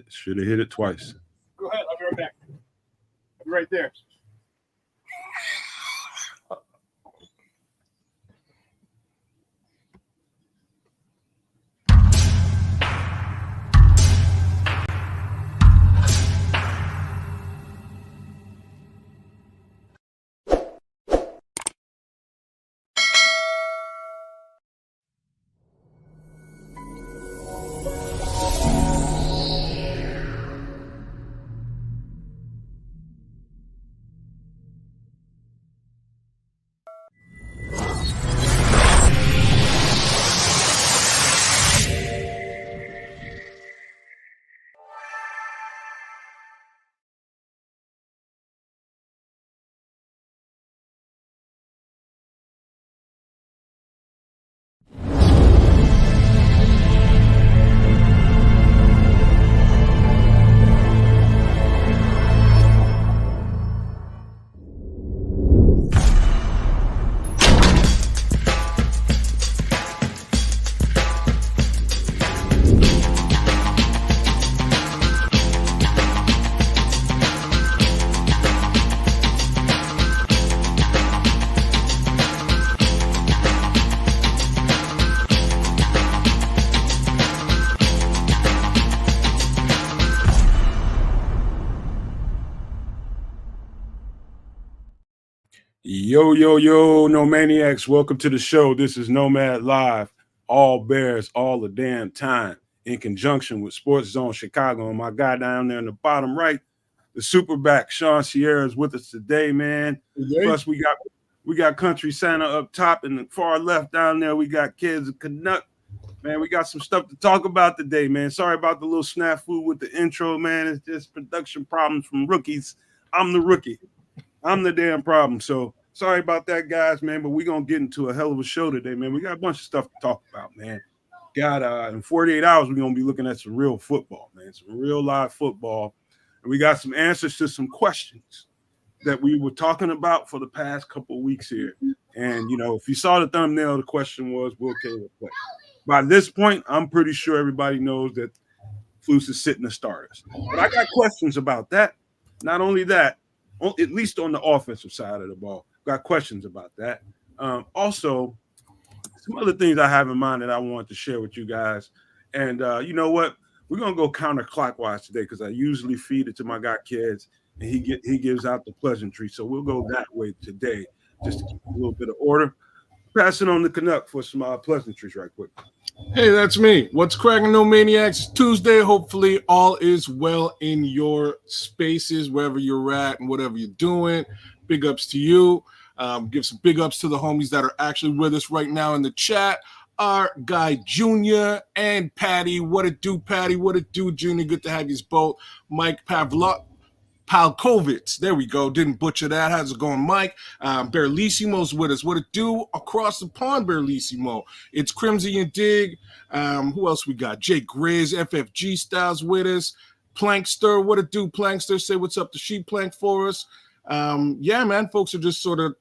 Should have hit it twice. Go ahead. I'll be right back. I'll be right there. Yo, no maniacs. Welcome to the show. This is Nomad Live. All Bears, all the damn time, in conjunction with Sports Zone Chicago. And my guy down there in the bottom right, the superback, Sean Sierra, is with us today, man. Yeah. Plus, we got Country Santa up top, and the far left down there, we got Kids of Canuck. Man, we got some stuff to talk about today, man. Sorry about the little snafu with the intro, man. It's just production problems from rookies. I'm the rookie. I'm the damn problem. So sorry about that, guys, man. But we're going to get into a hell of a show today, man. We got a bunch of stuff to talk about, man. In 48 hours, we're going to be looking at some real football, man. Some real live football. And we got some answers to some questions that we were talking about for the past couple of weeks here. And, if you saw the thumbnail, the question was, will Caleb play? By this point, I'm pretty sure everybody knows that Flus is sitting the starters. But I got questions about that. Not only that, at least on the offensive side of the ball, got questions about that. Also, some other things I have in mind that I want to share with you guys. And you know what? We're going to go counterclockwise today because I usually feed it to my guy Kids, and he gives out the pleasantry. So we'll go that way today, just to keep a little bit of order. Pass it on to Canuck for some pleasantries right quick. Hey, that's me. What's cracking, No Maniacs? It's Tuesday. Hopefully all is well in your spaces, wherever you're at and whatever you're doing. Big ups to you. Give some big ups to the homies that are actually with us right now in the chat. Our guy Junior and Patty. What it do, Patty? What it do, Junior? Good to have you both. Mike Palkovitz. There we go. Didn't butcher that. How's it going, Mike? Berlissimo's with us. What it do? Across the pond, Berlissimo. It's Crimsy and Dig. Who else we got? Jake Grizz, FFG Styles with us. Plankster. What it do, Plankster? Say what's up to Sheep Plank for us. Yeah, man. Folks are just sort of,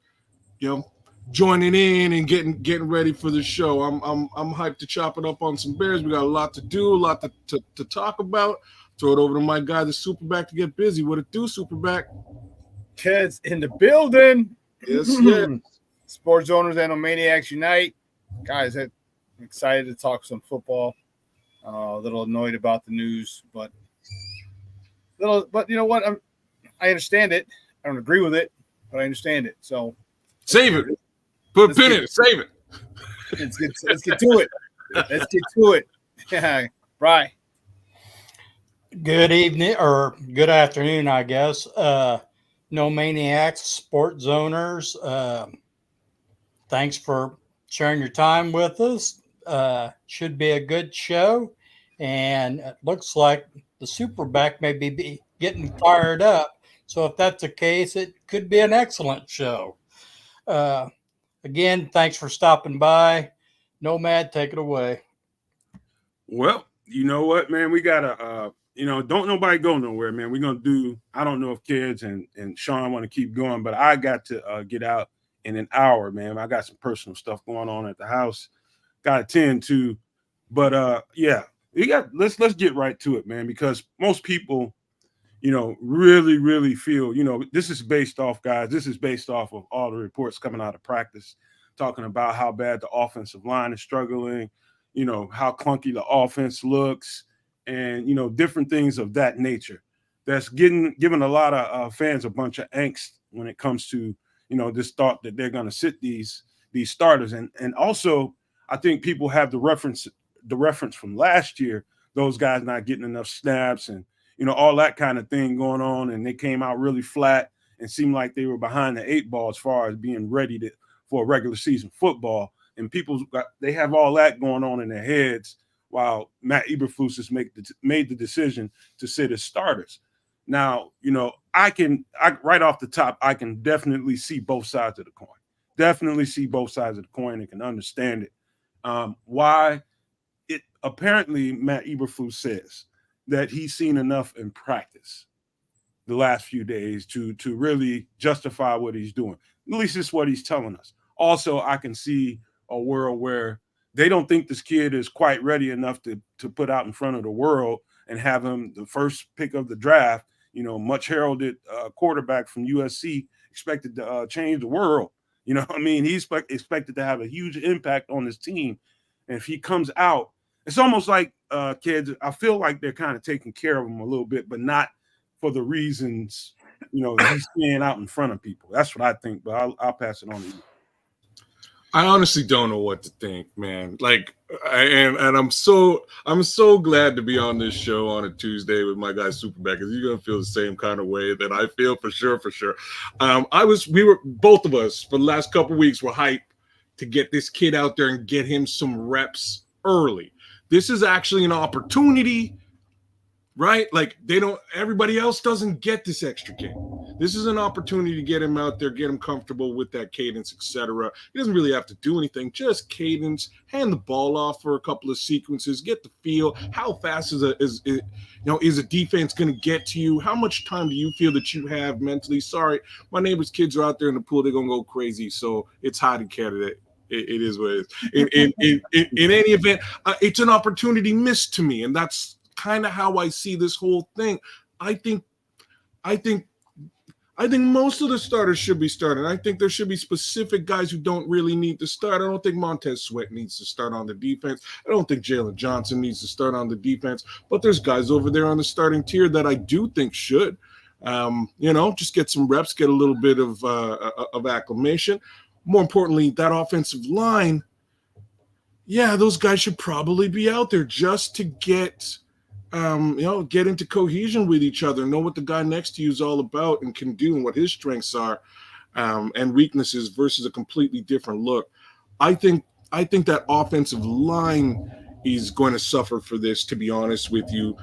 joining in and getting ready for the show. I'm hyped to chop it up on some Bears. We got a lot to do, a lot to talk about. Throw it over to my guy, the Superback, to get busy. What it do, Superback? Kids in the building. Yes, yeah. Sports owners and Maniacs Unite. Guys, I'm excited to talk some football. A little annoyed about the news, but you know what? I understand it. I don't agree with it, but I understand it. So save it. Put a pin in it. Save it. Let's get to it. Let's get to it. Yeah, right. Good evening or good afternoon, I guess. No Maniacs, Sports Zoners. Thanks for sharing your time with us. Should be a good show. And it looks like the Superback may be getting fired up. So if that's the case, it could be an excellent show. Again, thanks for stopping by. Nomad, take it away. Well, you know what, man? We got to don't nobody go nowhere, man. We're going to do, I don't know if Kids and Sean want to keep going, but I got to get out in an hour, man. I got some personal stuff going on at the house. Got to tend to. But, yeah, let's get right to it, man, because most people, really, really feel, this is based off, guys. This is based off of all the reports coming out of practice, talking about how bad the offensive line is struggling, how clunky the offense looks, and, different things of that nature. That's giving a lot of fans a bunch of angst when it comes to, this thought that they're going to sit these starters. And also, I think people have the reference from last year, those guys not getting enough snaps and, all that kind of thing going on. And they came out really flat and seemed like they were behind the 8 ball as far as being ready for regular season football. And they have all that going on in their heads while Matt Eberflus has made the decision to sit as starters. Now, right off the top, I can definitely see both sides of the coin. Definitely see both sides of the coin and can understand it. Why? Apparently Matt Eberflus says that he's seen enough in practice the last few days to really justify what he's doing. At least it's what he's telling us. Also, I can see a world where they don't think this kid is quite ready enough to put out in front of the world and have him the first pick of the draft, much heralded quarterback from USC, expected to change the world. He's expected to have a huge impact on his team. And if he comes out, it's almost like kids, I feel like they're kind of taking care of him a little bit, but not for the reasons, he's staying out in front of people. That's what I think, but I'll pass it on to you. I honestly don't know what to think, man. Like, I'm so glad to be on this show on a Tuesday with my guy Superback, because you're gonna feel the same kind of way that I feel for sure. We were both of us for the last couple of weeks were hyped to get this kid out there and get him some reps early. This is actually an opportunity, right? Like everybody else doesn't get this extra game. This is an opportunity to get him out there, get him comfortable with that cadence, etc. He doesn't really have to do anything, just cadence, hand the ball off for a couple of sequences, get the feel. How fast is a defense going to get to you? How much time do you feel that you have mentally? Sorry, my neighbor's kids are out there in the pool. They're going to go crazy. So it's hot in Canada. It is what it is. In any event, it's an opportunity missed to me, and that's kind of how I see this whole thing. I think most of the starters should be starting. I think there should be specific guys who don't really need to start. I don't think Montez Sweat needs to start on the defense. I don't think Jalen Johnson needs to start on the defense. But there's guys over there on the starting tier that I do think should. Just get some reps, get a little bit of acclimation. More importantly, that offensive line, those guys should probably be out there just to get into cohesion with each other, know what the guy next to you is all about and can do and what his strengths are and weaknesses versus a completely different look. I think that offensive line is going to suffer for this, to be honest with you,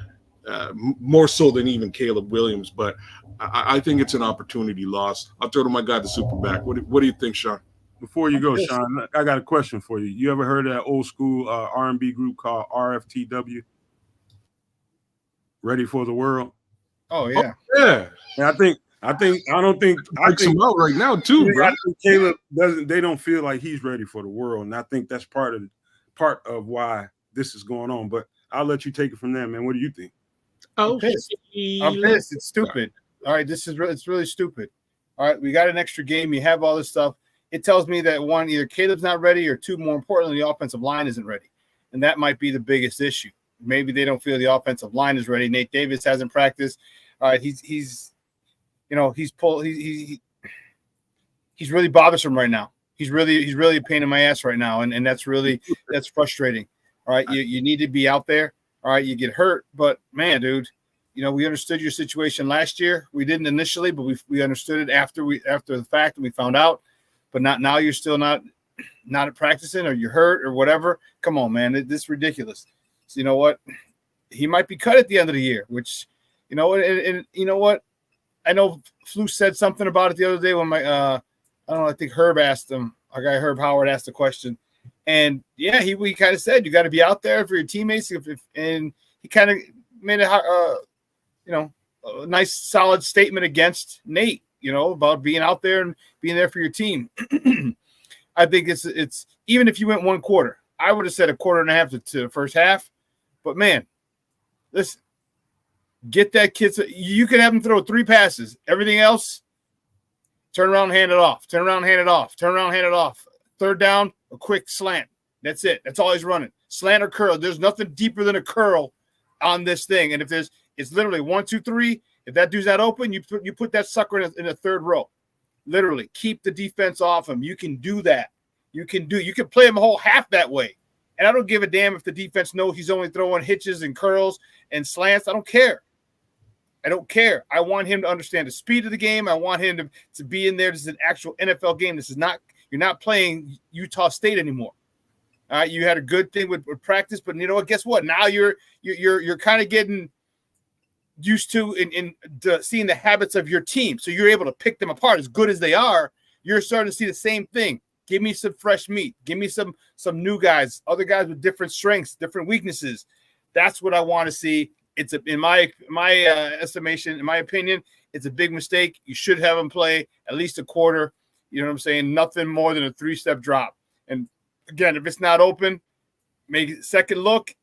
more so than even Caleb Williams. But I think it's an opportunity lost. I'll throw to my guy, the Superback. What do you think, Sean? Before you go, Sean, I got a question for you. You ever heard of that old school R&B group called RFTW? Ready for the World? Oh yeah. Yeah. And I think him out right now too, bro. I think Caleb they don't feel like he's ready for the world. And I think that's part of why this is going on. But I'll let you take it from there, man. What do you think? I'm pissed. It's stupid. All right, it's really stupid. All right, we got an extra game. You have all this stuff. It tells me that one, either Caleb's not ready, or two, more importantly, the offensive line isn't ready. And that might be the biggest issue. Maybe they don't feel the offensive line is ready. Nate Davis hasn't practiced. All right, he's really bothersome right now. He's really a pain in my ass right now, and that's frustrating. All right, you need to be out there. All right, you get hurt, but man, dude, we understood your situation last year. We didn't initially, but we understood it after the fact, and we found out. But not now. You're still not practicing, or you're hurt, or whatever. Come on, man, this is ridiculous. So you know what? He might be cut at the end of the year, which, and you know what? I know Flus said something about it the other day when I think Herb asked him. Our guy Herb Howard asked the question, and yeah, he kind of said you got to be out there for your teammates. And he kind of made a nice solid statement against Nate, about being out there and being there for your team. I think it's even if you went one quarter, I would have said a quarter and a half to the first half. But man, listen, get that kid. You can have him throw 3 passes. Everything else, turn around, hand it off. Turn around, hand it off. Turn around, hand it off. Third down, a quick slant. That's it. That's all he's running. Slant or curl. There's nothing deeper than a curl on this thing. And if it's literally 1, 2, 3. If that dude's not open, you put that sucker in a third row. Literally, keep the defense off him. You can do that. You can play him a whole half that way. And I don't give a damn if the defense knows he's only throwing hitches and curls and slants. I don't care. I want him to understand the speed of the game. I want him to be in there. This is an actual NFL game. You're not playing Utah State anymore. All right, you had a good thing with practice, but you know what? Guess what? Now you're kind of getting used to seeing the habits of your team, so you're able to pick them apart. As good as they are, you're starting to see the same thing. Give me some fresh meat. Give me some new guys, other guys with different strengths, different weaknesses. That's what I want to see. It's in my estimation, in my opinion, it's a big mistake. You should have them play at least a quarter. You know what I'm saying? Nothing more than a 3-step drop. And again, if it's not open, make it second look.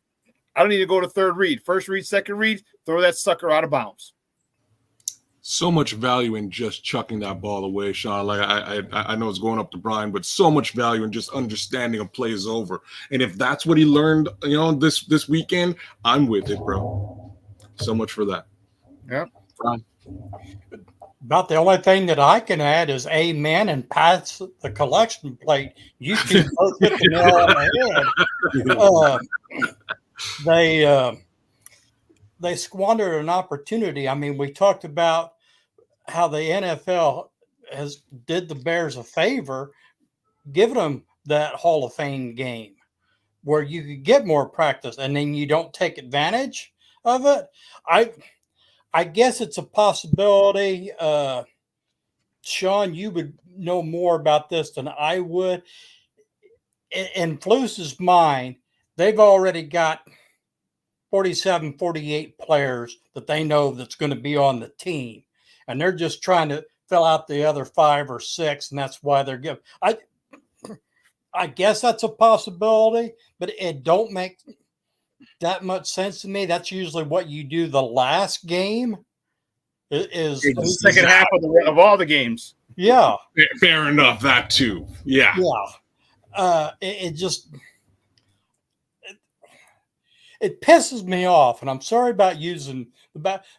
I don't need to go to third read. First read, second read, throw that sucker out of bounds. So much value in just chucking that ball away, Sean. Like I know it's going up to Brian, but so much value in just understanding a play is over. And if that's what he learned, this weekend, I'm with it, bro. So much for that. Yeah. Brian. About the only thing that I can add is amen and pass the collection plate. You two both hit the nail on the head. They squandered an opportunity. I mean, we talked about how the NFL did the Bears a favor, giving them that Hall of Fame game where you could get more practice, and then you don't take advantage of it. I guess it's a possibility. Sean, you would know more about this than I would. In Flus's mind, they've already got 47, 48 players that they know that's going to be on the team. And they're just trying to fill out the other 5 or 6, and that's why they're giving. I guess that's a possibility, but it don't make that much sense to me. That's usually what you do the last game is the second half of all the games. Yeah. Fair enough, that too. Yeah. Yeah. It pisses me off, and I'm sorry about using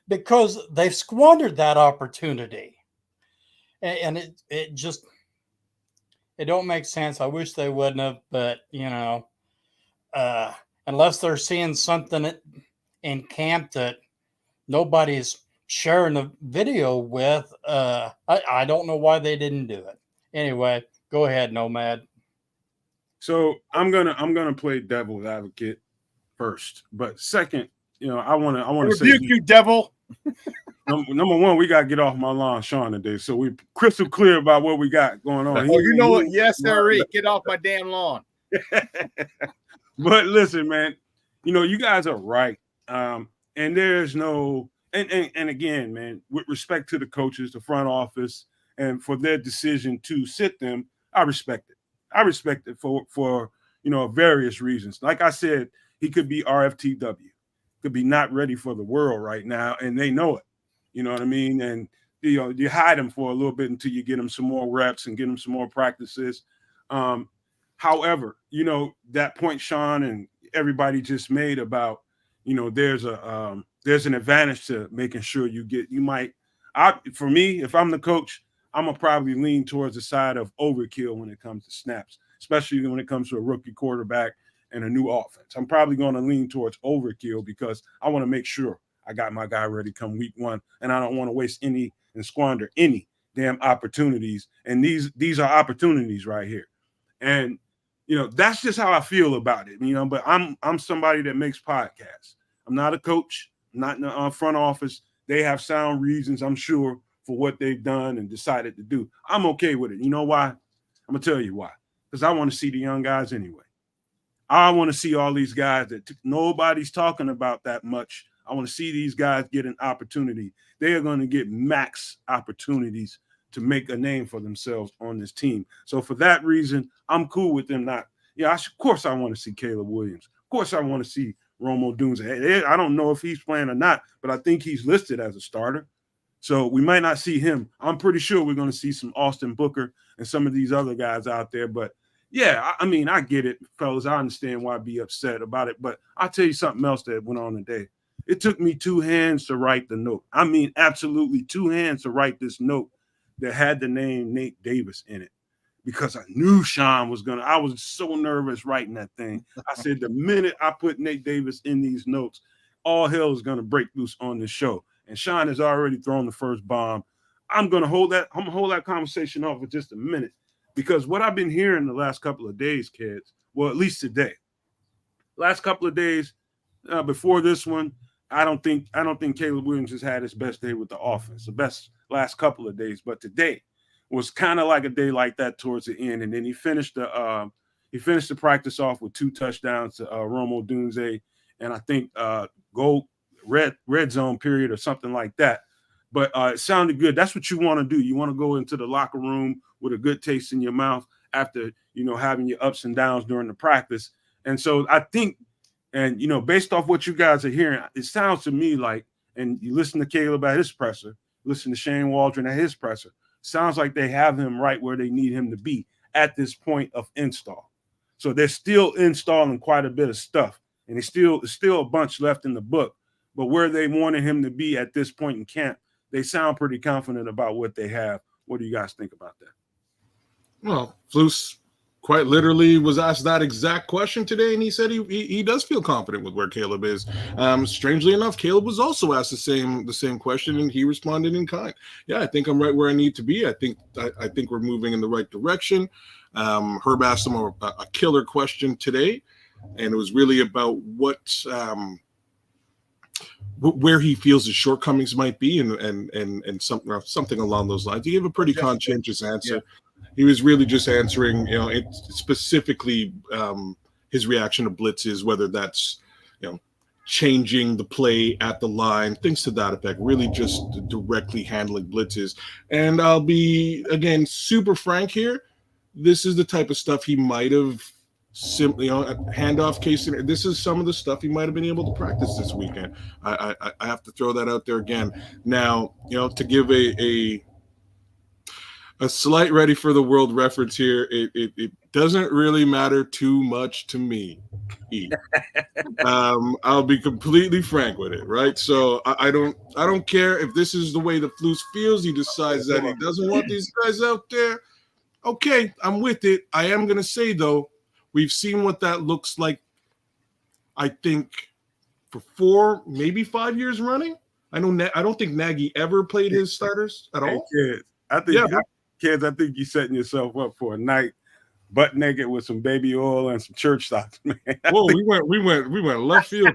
because they've squandered that opportunity, and it don't make sense. I wish they wouldn't have, but unless they're seeing something in camp that nobody's sharing the video with, I don't know why they didn't do it. Anyway, go ahead, Nomad. So I'm gonna play devil's advocate first, but second, I want to say, you devil. Number one, we gotta get off my lawn, Sean, today, so we crystal clear about what we got going on. Oh, you know what? Yes, sir. Get off my damn lawn. But listen, man, you guys are right, and there's no, and again, man, with respect to the coaches, the front office, and for their decision to sit them, I respect it. I respect it for various reasons. Like I said, he could be RFTW, could be not ready for the world right now, and they know it. You know what I mean? And you hide him for a little bit until you get him some more reps and get him some more practices. However, that point Sean and everybody just made about, there's an advantage to making sure for me, if I'm the coach, I'm gonna probably lean towards the side of overkill when it comes to snaps, especially when it comes to a rookie quarterback and a new offense. I'm probably going to lean towards overkill because I want to make sure I got my guy ready come week 1, and I don't want to waste any and squander any damn opportunities. And these are opportunities right here. And that's just how I feel about it. But I'm somebody that makes podcasts. I'm not a coach. I'm not in the front office. They have sound reasons, I'm sure, for what they've done and decided to do. I'm okay with it. You know why? I'm gonna tell you why. Because I want to see the young guys anyway. I want to see all these guys that nobody's talking about that much. I want to see these guys get an opportunity. They are going to get max opportunities to make a name for themselves on this team. So for that reason, I'm cool with them not. Of course I want to see Caleb Williams. Of course I want to see Odunze. I don't know if he's playing or not, but I think he's listed as a starter. So we might not see him. I'm pretty sure we're going to see some Austin Booker and some of these other guys out there. But yeah, I mean, I get it, fellas. I understand why I'd be upset about it. But I'll tell you something else that went on today. It took me 2 hands to write the note. I mean, absolutely 2 hands to write this note that had the name Nate Davis in it, because I knew Sean was going to. I was so nervous writing that thing. I said, the minute I put Nate Davis in these notes, all hell is going to break loose on this show. And Sean has already thrown the first bomb. I'm going to hold that conversation off for just a minute, because what I've been hearing the last couple of days, kids, well, at least today, last couple of days before this one, I don't think Caleb Williams has had his best day with the offense, the best last couple of days. But today was kind of like a day like that towards the end. And then he finished the practice off with 2 touchdowns to Odunze, and I think red zone period or something like that. But it sounded good. That's what you want to do. You want to go into the locker room with a good taste in your mouth after, having your ups and downs during the practice. And so I think, and, based off what you guys are hearing, it sounds to me like, and you listen to Caleb at his presser, listen to Shane Waldron at his presser, sounds like they have him right where they need him to be at this point of install. So they're still installing quite a bit of stuff, and there's still a bunch left in the book. But where they wanted him to be at this point in camp, they sound pretty confident about what they have. What do you guys think about that? Well, Flus quite literally was asked that exact question today, and he said he does feel confident with where Caleb is. Strangely enough, Caleb was also asked the same question, and he responded in kind. Yeah, I think I'm right where I need to be. I think we're moving in the right direction. Herb asked him a killer question today, and it was really about where he feels his shortcomings might be, and something along those lines. He gave a pretty conscientious answer. Yeah. He was really just answering, specifically his reaction to blitzes, whether that's, changing the play at the line, things to that effect, really just directly handling blitzes. And I'll be, again, super frank here. This is the type of stuff he might have simply handoff case. This is some of the stuff he might have been able to practice this weekend. I have to throw that out there again. Now, to give a slight Ready for the World reference here, it doesn't really matter too much to me. I'll be completely frank with it, right? So I don't care if this is the way the Flus feels. He decides that he doesn't want these guys out there. Okay, I'm with it. I am going to say, though, we've seen what that looks like, I think, for 4, maybe 5 years running. I don't think Nagy ever played his starters at all. Kids, I think you're setting yourself up for a night butt naked with some baby oil and some church socks, man. Whoa, we went left field.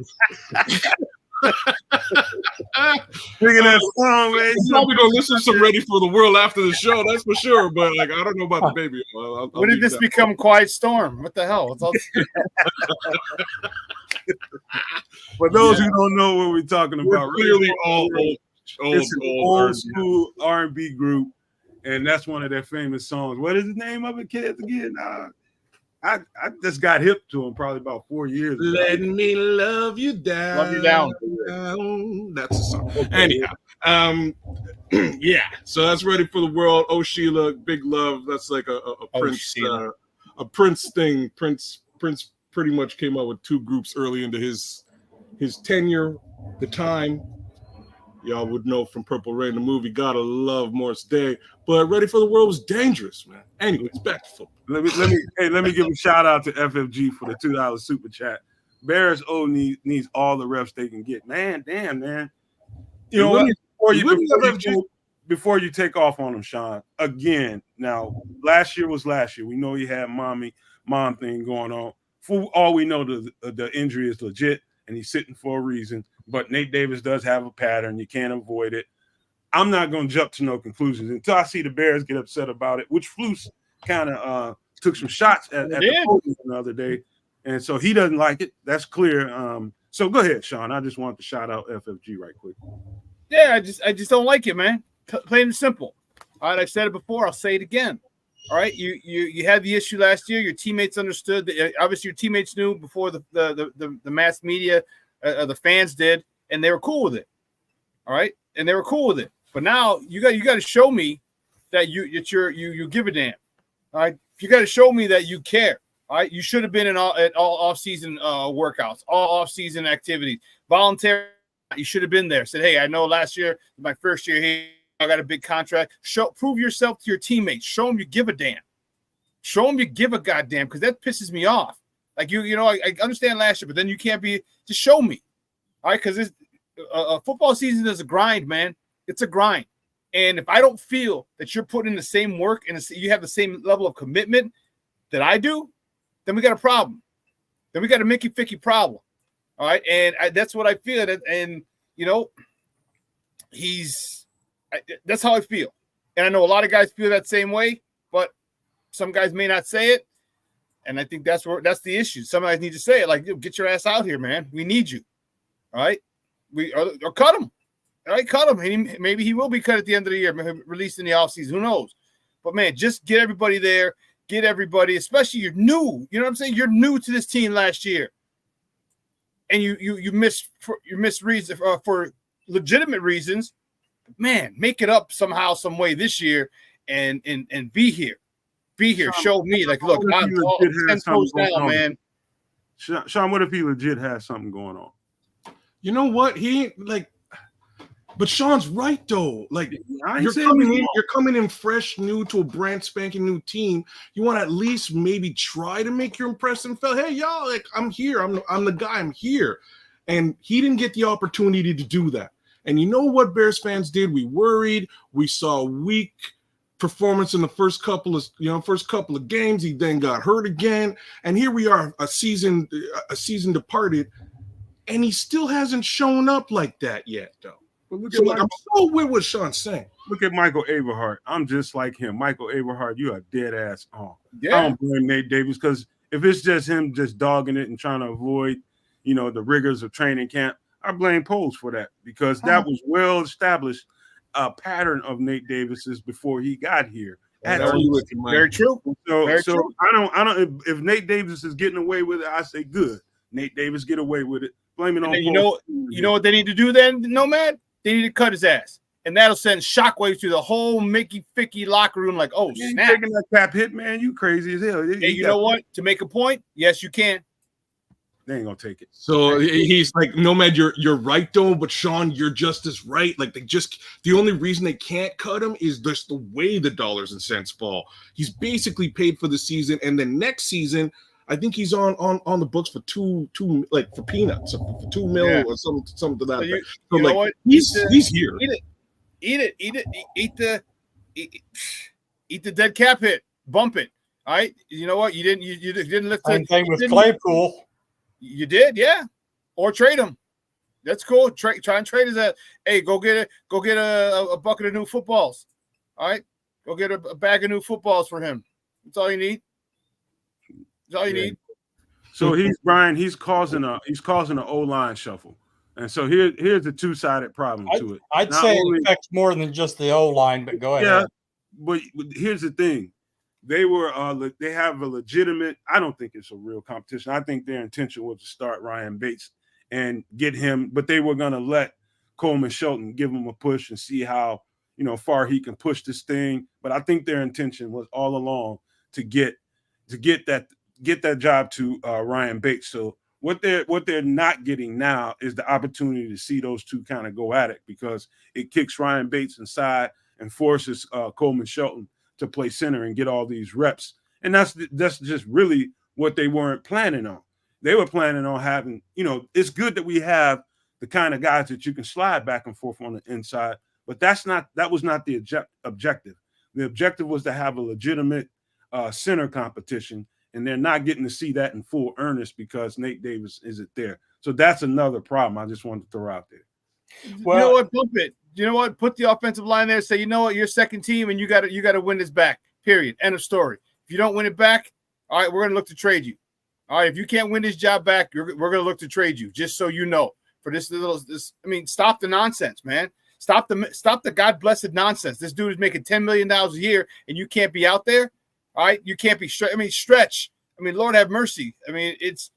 Thinking that song, man. I'm probably gonna listen to some Ready for the World after the show, that's for sure. But I don't know about the baby oil. When did this become Quiet Storm? What the hell? For those who don't know what we're talking about, clearly it's an old school R&B group. And that's one of their famous songs. What is the name of it, kids? Again, I just got hip to them probably about 4 years ago. Let me love you down. Love you down. That's the song. Okay. Anyhow, yeah. So that's Ready for the World. Oh, Sheila, Big Love. That's like a Prince thing. Prince pretty much came out with 2 groups early into his tenure. The time. Y'all would know from Purple Rain, the movie. Gotta love Morris Day. But Ready for the World was dangerous, man. Anyways, back to football. Let me give a shout out to FFG for the $2 super chat. Bears needs all the reps they can get. Man, damn, man. You know what? Before you take off on him, Sean, again, now last year was last year. We know he had mom thing going on. For all we know, the injury is legit and he's sitting for a reason. But Nate Davis does have a pattern. You can't avoid it. I'm not going to jump to no conclusions until I see the Bears get upset about it, which Flus kind of took some shots at the podium the other day. And so he doesn't like it. That's clear. So go ahead, Sean. I just wanted to shout out FFG right quick. Yeah, I just don't like it, man. Plain and simple. All right, I've said it before. I'll say it again. All right, you had the issue last year. Your teammates understood that. Obviously, your teammates knew before the mass media, the fans did, and they were cool with it. All right, and they were cool with it. But now you got to show me that you give a damn. All right, you got to show me that you care. All right, you should have been at all off-season workouts, all off-season activities, voluntary. You should have been there. Said, hey, I know last year, my first year here, I got a big contract. Prove yourself to your teammates. Show them you give a damn. Show them you give a goddamn, because that pisses me off. Like I understand last year, but then you can't be. Just show me, all right? Because a football season is a grind, man. It's a grind, and if I don't feel that you're putting in the same work and you have the same level of commitment that I do, then we got a problem. Then we got a Mickey Ficky problem, all right? And that's what I feel. And that's how I feel. And I know a lot of guys feel that same way, but some guys may not say it. And I think that's the issue. Some guys need to say it, like, get your ass out here, man. We need you. All right. Or cut him. All right, cut him. Maybe he will be cut at the end of the year, released in the offseason. Who knows? But man, just get everybody there. Get everybody, especially you're new. You know what I'm saying? You're new to this team last year. And you missed reasons for legitimate reasons. Man, make it up somehow, some way this year, and be here. Be here. Show me, like, look, I'm 10 toes down, man. Sean, what if he legit has something going on? You know what? But Sean's right though. Like, you're coming in fresh, new to a brand spanking new team. You want to at least maybe try to make your impression felt. Hey, y'all, like, I'm here. I'm the guy. I'm here. And he didn't get the opportunity to do that. And you know what Bears fans did? We worried. We saw weak performance in the first couple of games. He then got hurt again. And here we are, a season departed, and he still hasn't shown up like that yet, though. But I'm so with what Sean's saying. Look at Michael Eberflus. I'm just like him. Michael Eberflus, you are dead ass on. Yeah. I don't blame Nate Davis, because if it's just him just dogging it and trying to avoid, the rigors of training camp, I blame Poles for that, because that was well established a pattern of Nate Davis's before he got here. Very true. So true. I don't. If Nate Davis is getting away with it, I say good. Nate Davis get away with it. Blame it on. You know what they need to do then, Nomad? They need to cut his ass, and that'll send shockwaves through the whole Mickey Ficky locker room. Like, oh, snap! Taking that cap hit, man. You crazy as hell. Hey, you know what? To make a point, yes, you can. They ain't gonna take it. So he's like, Nomad, you're right though, but Sean, you're just as right. Like, the only reason they can't cut him is just the way the dollars and cents fall. He's basically paid for the season, and then next season, I think he's on the books for two like for peanuts, for $2 million or something to that. So you know what? He's here. Eat the dead cap hit. Bump it. All right. You know what? You didn't lift same thing with Claypool. You did, yeah. Or trade him. That's cool. Try and trade his ass. Hey, go get a bucket of new footballs. All right. Go get a bag of new footballs for him. That's all you need. That's all you need. So he's causing an O-line shuffle. And so here's the two-sided problem to it. I'd say it affects more than just the O-line, but go ahead. Yeah, but here's the thing. They have a legitimate, I don't think it's a real competition. I think their intention was to start Ryan Bates and get him, but they were going to let Coleman Shelton give him a push and see how, far he can push this thing. But I think their intention was all along to get that job to Ryan Bates. So what they're not getting now is the opportunity to see those two kind of go at it, because it kicks Ryan Bates inside and forces Coleman Shelton to play center and get all these reps. And that's just really what they weren't planning on. They were planning on having, it's good that we have the kind of guys that you can slide back and forth on the inside, but that was not the objective. The objective was to have a legitimate center competition, and they're not getting to see that in full earnest because Nate Davis isn't there. So that's another problem I just wanted to throw out there. Well, you know what? Bump it. You know what? Put the offensive line there. Say, you know what? You're second team, and you got to win this back. Period. End of story. If you don't win it back, all right, we're going to look to trade you. All right, if you can't win this job back, we're going to look to trade you. Just so you know, for this. I mean, stop the nonsense, man. Stop the God blessed nonsense. This dude is making $10 million a year, and you can't be out there. All right, you can't be stretch. I mean, Lord have mercy. I mean, it's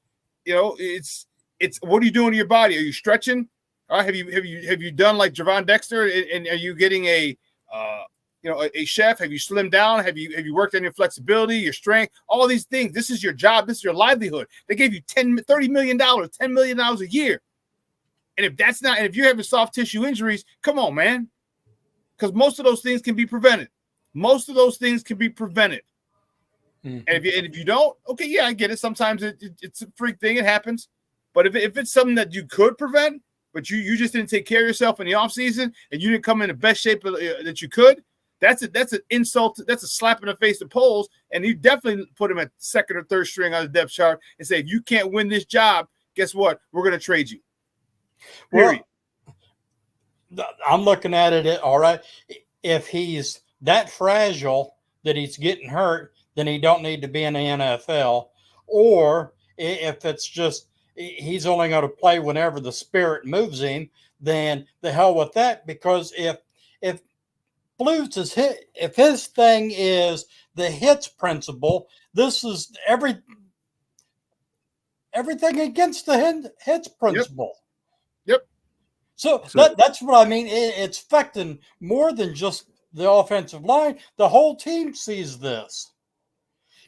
what are you doing to your body? Are you stretching? All right, have you done like Javon Dexter? And are you getting a chef? Have you slimmed down? Have you worked on your flexibility, your strength, all these things? This is your job. This is your livelihood. They gave you $30 million, $10 million a year. And if you're having soft tissue injuries, come on, man. Because most of those things can be prevented. Mm-hmm. And if you don't, okay, yeah, I get it. Sometimes it's a freak thing. It happens. But if it's something that you could prevent, but you just didn't take care of yourself in the offseason and you didn't come in the best shape that you could, that's an insult. That's a slap in the face to polls. And you definitely put him at second or third string on the depth chart and say, if you can't win this job, guess what? We're going to trade you. Period. Well, I'm looking at it, all right. If he's that fragile that he's getting hurt, then he don't need to be in the NFL. Or if it's just he's only going to play whenever the spirit moves him, then the hell with that. Because if Flus is if his thing is the hits principle, this is everything against the hits principle. Yep. So that's what I mean. It's affecting more than just the offensive line. The whole team sees this.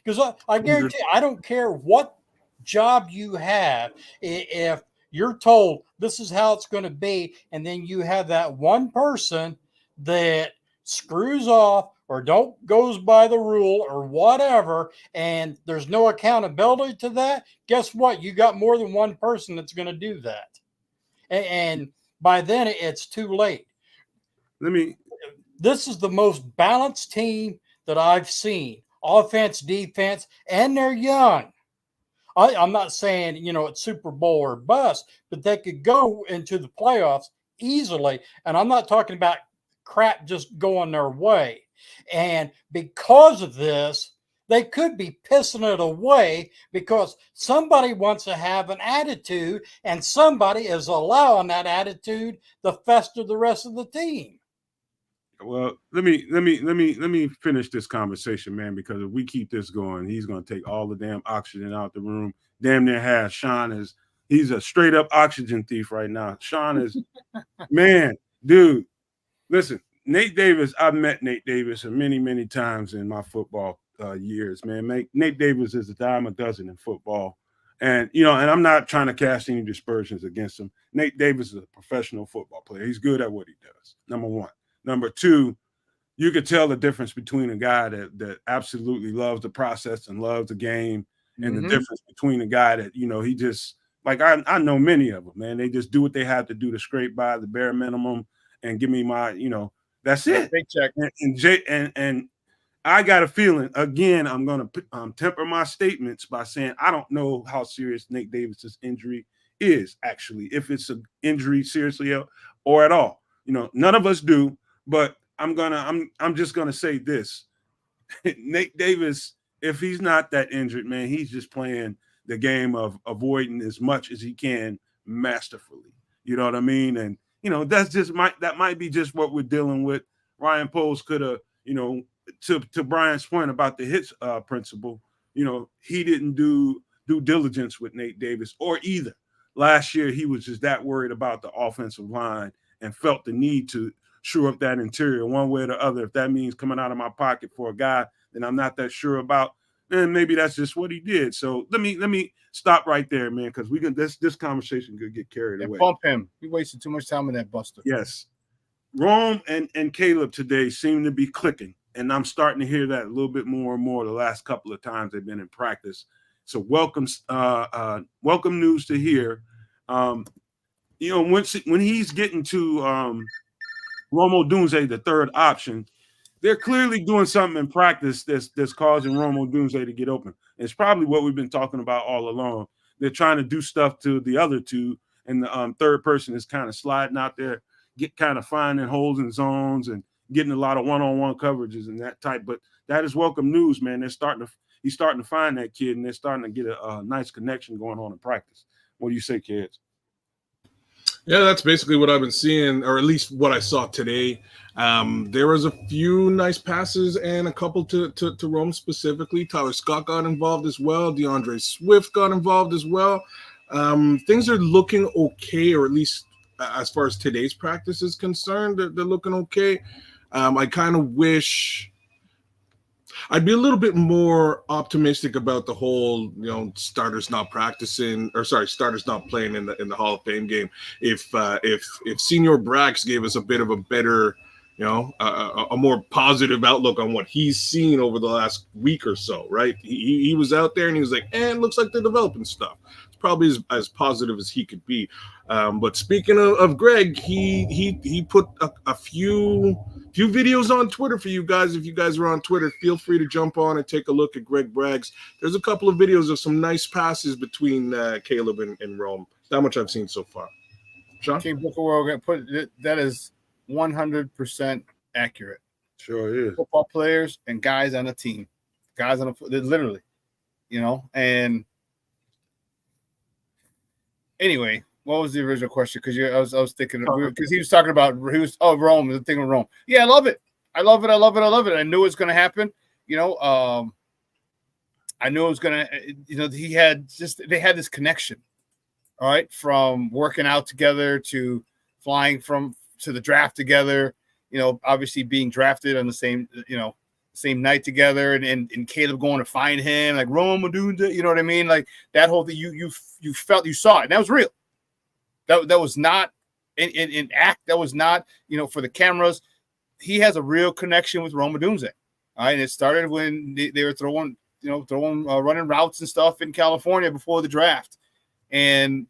Because I guarantee I don't care what job you have, if you're told this is how it's going to be, and then you have that one person that screws off or goes by the rule or whatever, and there's no accountability to that, guess what? You got more than one person that's going to do that. And by then it's too late. This is the most balanced team that I've seen. Offense, defense, and they're young. I'm not saying, it's Super Bowl or bust, but they could go into the playoffs easily. And I'm not talking about crap just going their way. And because of this, they could be pissing it away because somebody wants to have an attitude and somebody is allowing that attitude to fester the rest of the team. Well, let me finish this conversation, man, because if we keep this going, he's going to take all the damn oxygen out the room. Damn near half. He's a straight up oxygen thief right now. Sean is, man, dude, listen, Nate Davis, I've met Nate Davis many, many times in my football years, man. Nate Davis is a dime a dozen in football. And, and I'm not trying to cast any dispersions against him. Nate Davis is a professional football player. He's good at what he does, number one. Number two, you could tell the difference between a guy that absolutely loves the process and loves the game and the difference between a guy that, he just, like, I know many of them, man. They just do what they have to do to scrape by the bare minimum and give me my, that's it. Big check. And I got a feeling, again, I'm going to temper my statements by saying I don't know how serious Nate Davis's injury is, actually, if it's an injury seriously or at all. None of us do. But I'm just gonna say this. Nate Davis, if he's not that injured, man, he's just playing the game of avoiding as much as he can masterfully. You know what I mean? And that might be just what we're dealing with. Ryan Poles could have, to Brian's point about the hits principle, he didn't do due diligence with Nate Davis or either. Last year, he was just that worried about the offensive line and felt the need to shore up that interior one way or the other. If that means coming out of my pocket for a guy that I'm not that sure about, then maybe that's just what he did. So let me stop right there, man, because this conversation could get carried away. Bump him. He wasted too much time on that buster. Yes. Rome and Caleb today seem to be clicking, and I'm starting to hear that a little bit more and more the last couple of times they've been in practice. So welcome news to hear. When he's getting to Odunze, the third option, they're clearly doing something in practice that's causing Odunze to get open. It's probably what we've been talking about all along. They're trying to do stuff to the other two, and the third person is kind of sliding out there, kind of finding holes in zones and getting a lot of one-on-one coverages and that type. But that is welcome news, man. He's starting to find that kid, and they're starting to get a nice connection going on in practice. What do you say, kids? Yeah, that's basically what I've been seeing, or at least what I saw today. There was a few nice passes and a couple to Rome specifically. Tyler Scott got involved as well. DeAndre Swift got involved as well. Things are looking okay, or at least as far as today's practice is concerned, they're looking okay. I kind of wish I'd be a little bit more optimistic about the whole, starters not practicing, or sorry, starters not playing in the Hall of Fame game. If Senior Brax gave us a bit of a better, a more positive outlook on what he's seen over the last week or so, right? He was out there and he was like, it looks like they're developing stuff. It's probably as positive as he could be. But speaking of Greg, he put a few videos on Twitter for you guys. If you guys are on Twitter, feel free to jump on and take a look at Greg Braggs. There's a couple of videos of some nice passes between Caleb and Rome. That much I've seen so far. Sean? King Booker World put that is 100% accurate. Sure is. Football players and guys on a team, literally, and anyway. What was the original question? Because I was thinking because he was talking about Rome. The thing with Rome. Yeah, I love it. I love it. I knew it was going to happen. I knew it was going to. They had this connection. All right, from working out together to flying to the draft together. Obviously being drafted on the same same night together, and Caleb going to find him like Rome Odunze. You know what I mean? Like that whole thing. You felt, you saw it. And that was real. That was not in act. That was not, for the cameras. He has a real connection with Rome Odunze. All right. And it started when they were throwing running routes and stuff in California before the draft. And,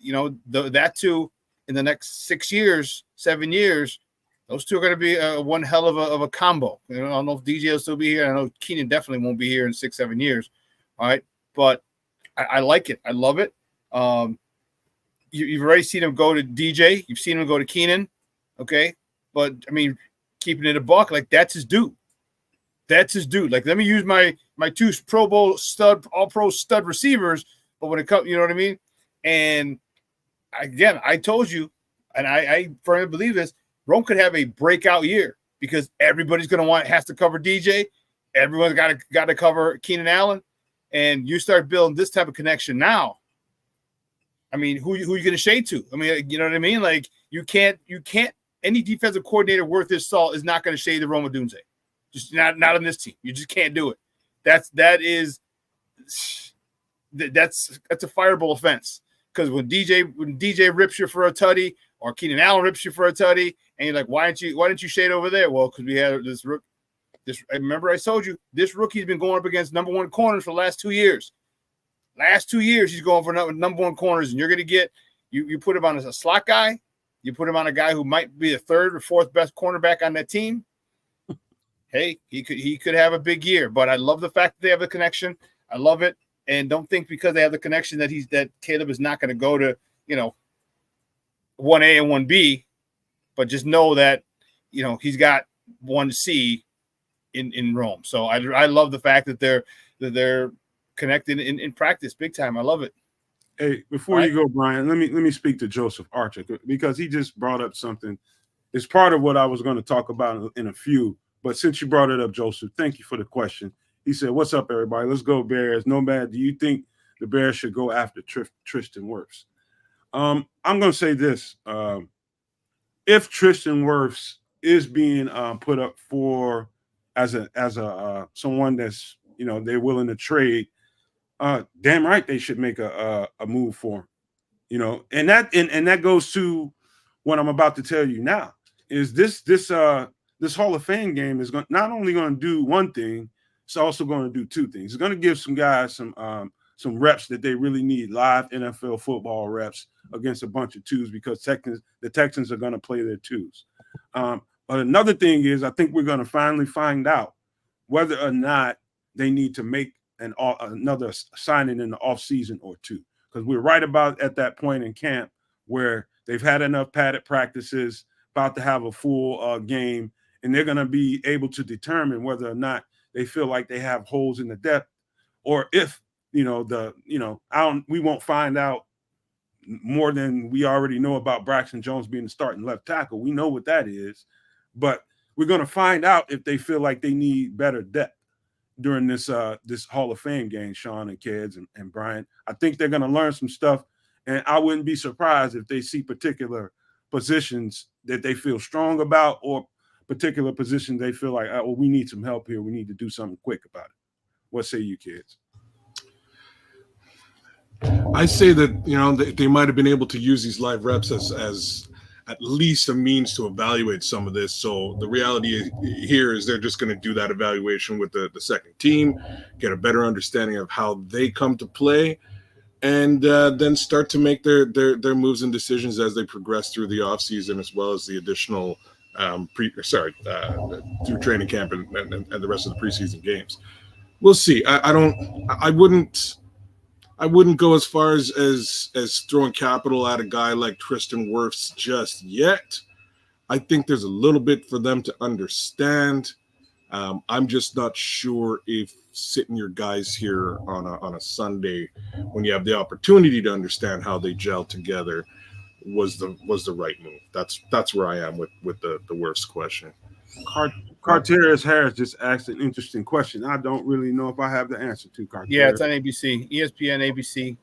that too, in the next 7 years, those two are going to be one hell of a combo. I don't know if DJ will still be here. I know Keenan definitely won't be here in 6-7 years. All right. But I like it. I love it. You've already seen him go to DJ. You've seen him go to Keenan. Okay. But, I mean, keeping it a buck, like, that's his dude. That's his dude. Like, let me use my two Pro Bowl all-pro stud receivers. But when it comes, you know what I mean? And, again, I told you, and I firmly believe this, Rome could have a breakout year because everybody's going to has to cover DJ. Everyone's got to cover Keenan Allen. And you start building this type of connection now. I mean, who you going to shade to? I mean, you know what I mean? Like, you can't. Any defensive coordinator worth his salt is not going to shade the Rome Odunze. Just not on this team. You just can't do it. That's a fireable offense. Because when DJ rips you for a tutty, or Keenan Allen rips you for a tutty, and you're like, why didn't you shade over there? Well, because we had this. Remember, I told you this rookie's been going up against number one corners for the last 2 years. Last 2 years, he's going for number one corners, and you're going to get you put him on as a slot guy. You put him on a guy who might be the third or fourth best cornerback on that team. Hey, he could have a big year. But I love the fact that they have the connection. I love it, and don't think because they have the connection that Caleb is not going to go to 1A and 1B. But just know that he's got 1C in Rome. So I love the fact that they're connected in practice big time. I love it. Hey, before you go, Brian, let me speak to Joseph Archer because he just brought up something. It's part of what I was going to talk about in a few, but since you brought it up, Joseph, thank you for the question. He said, "What's up, everybody? Let's go Bears." Nomad, do you think the Bears should go after Tristan Wirfs? I'm going to say this: if Tristan Wirfs is being put up for as a someone that's they're willing to trade. Damn right they should make a move for him, and that goes to what I'm about to tell you now. Is this Hall of Fame game is not only going to do one thing, it's also going to do two things. It's going to give some guys some reps that they really need, live NFL football reps against a bunch of twos, because the Texans are going to play their twos. But another thing is, I think we're going to finally find out whether or not they need to make another signing in the offseason or two, because we're right about at that point in camp where they've had enough padded practices, about to have a full game, and they're going to be able to determine whether or not they feel like they have holes in the depth, or if we won't find out more than we already know about Braxton Jones being the starting left tackle. We know what that is, but we're going to find out if they feel like they need better depth during this Hall of Fame game, Sean and Kids and Brian. I think they're going to learn some stuff, and I wouldn't be surprised if they see particular positions that they feel strong about or particular positions they feel like, oh, we need some help here. We need to do something quick about it. What say you, Kids? I say that, they might have been able to use these live reps as at least a means to evaluate some of this. So the reality here is they're just going to do that evaluation with the second team, get a better understanding of how they come to play, and then start to make their moves and decisions as they progress through the offseason, as well as the additional through training camp and the rest of the preseason games. We'll see. I wouldn't go as far as throwing capital at a guy like Tristan Wirfs just yet. I think there's a little bit for them to understand. I'm just not sure if sitting your guys here on a Sunday when you have the opportunity to understand how they gel together was the right move. That's where I am with the Wirfs question. Carteris Harris just asked an interesting question. I don't really know if I have the answer to Carteris. Yeah, it's on ABC, ESPN, ABC,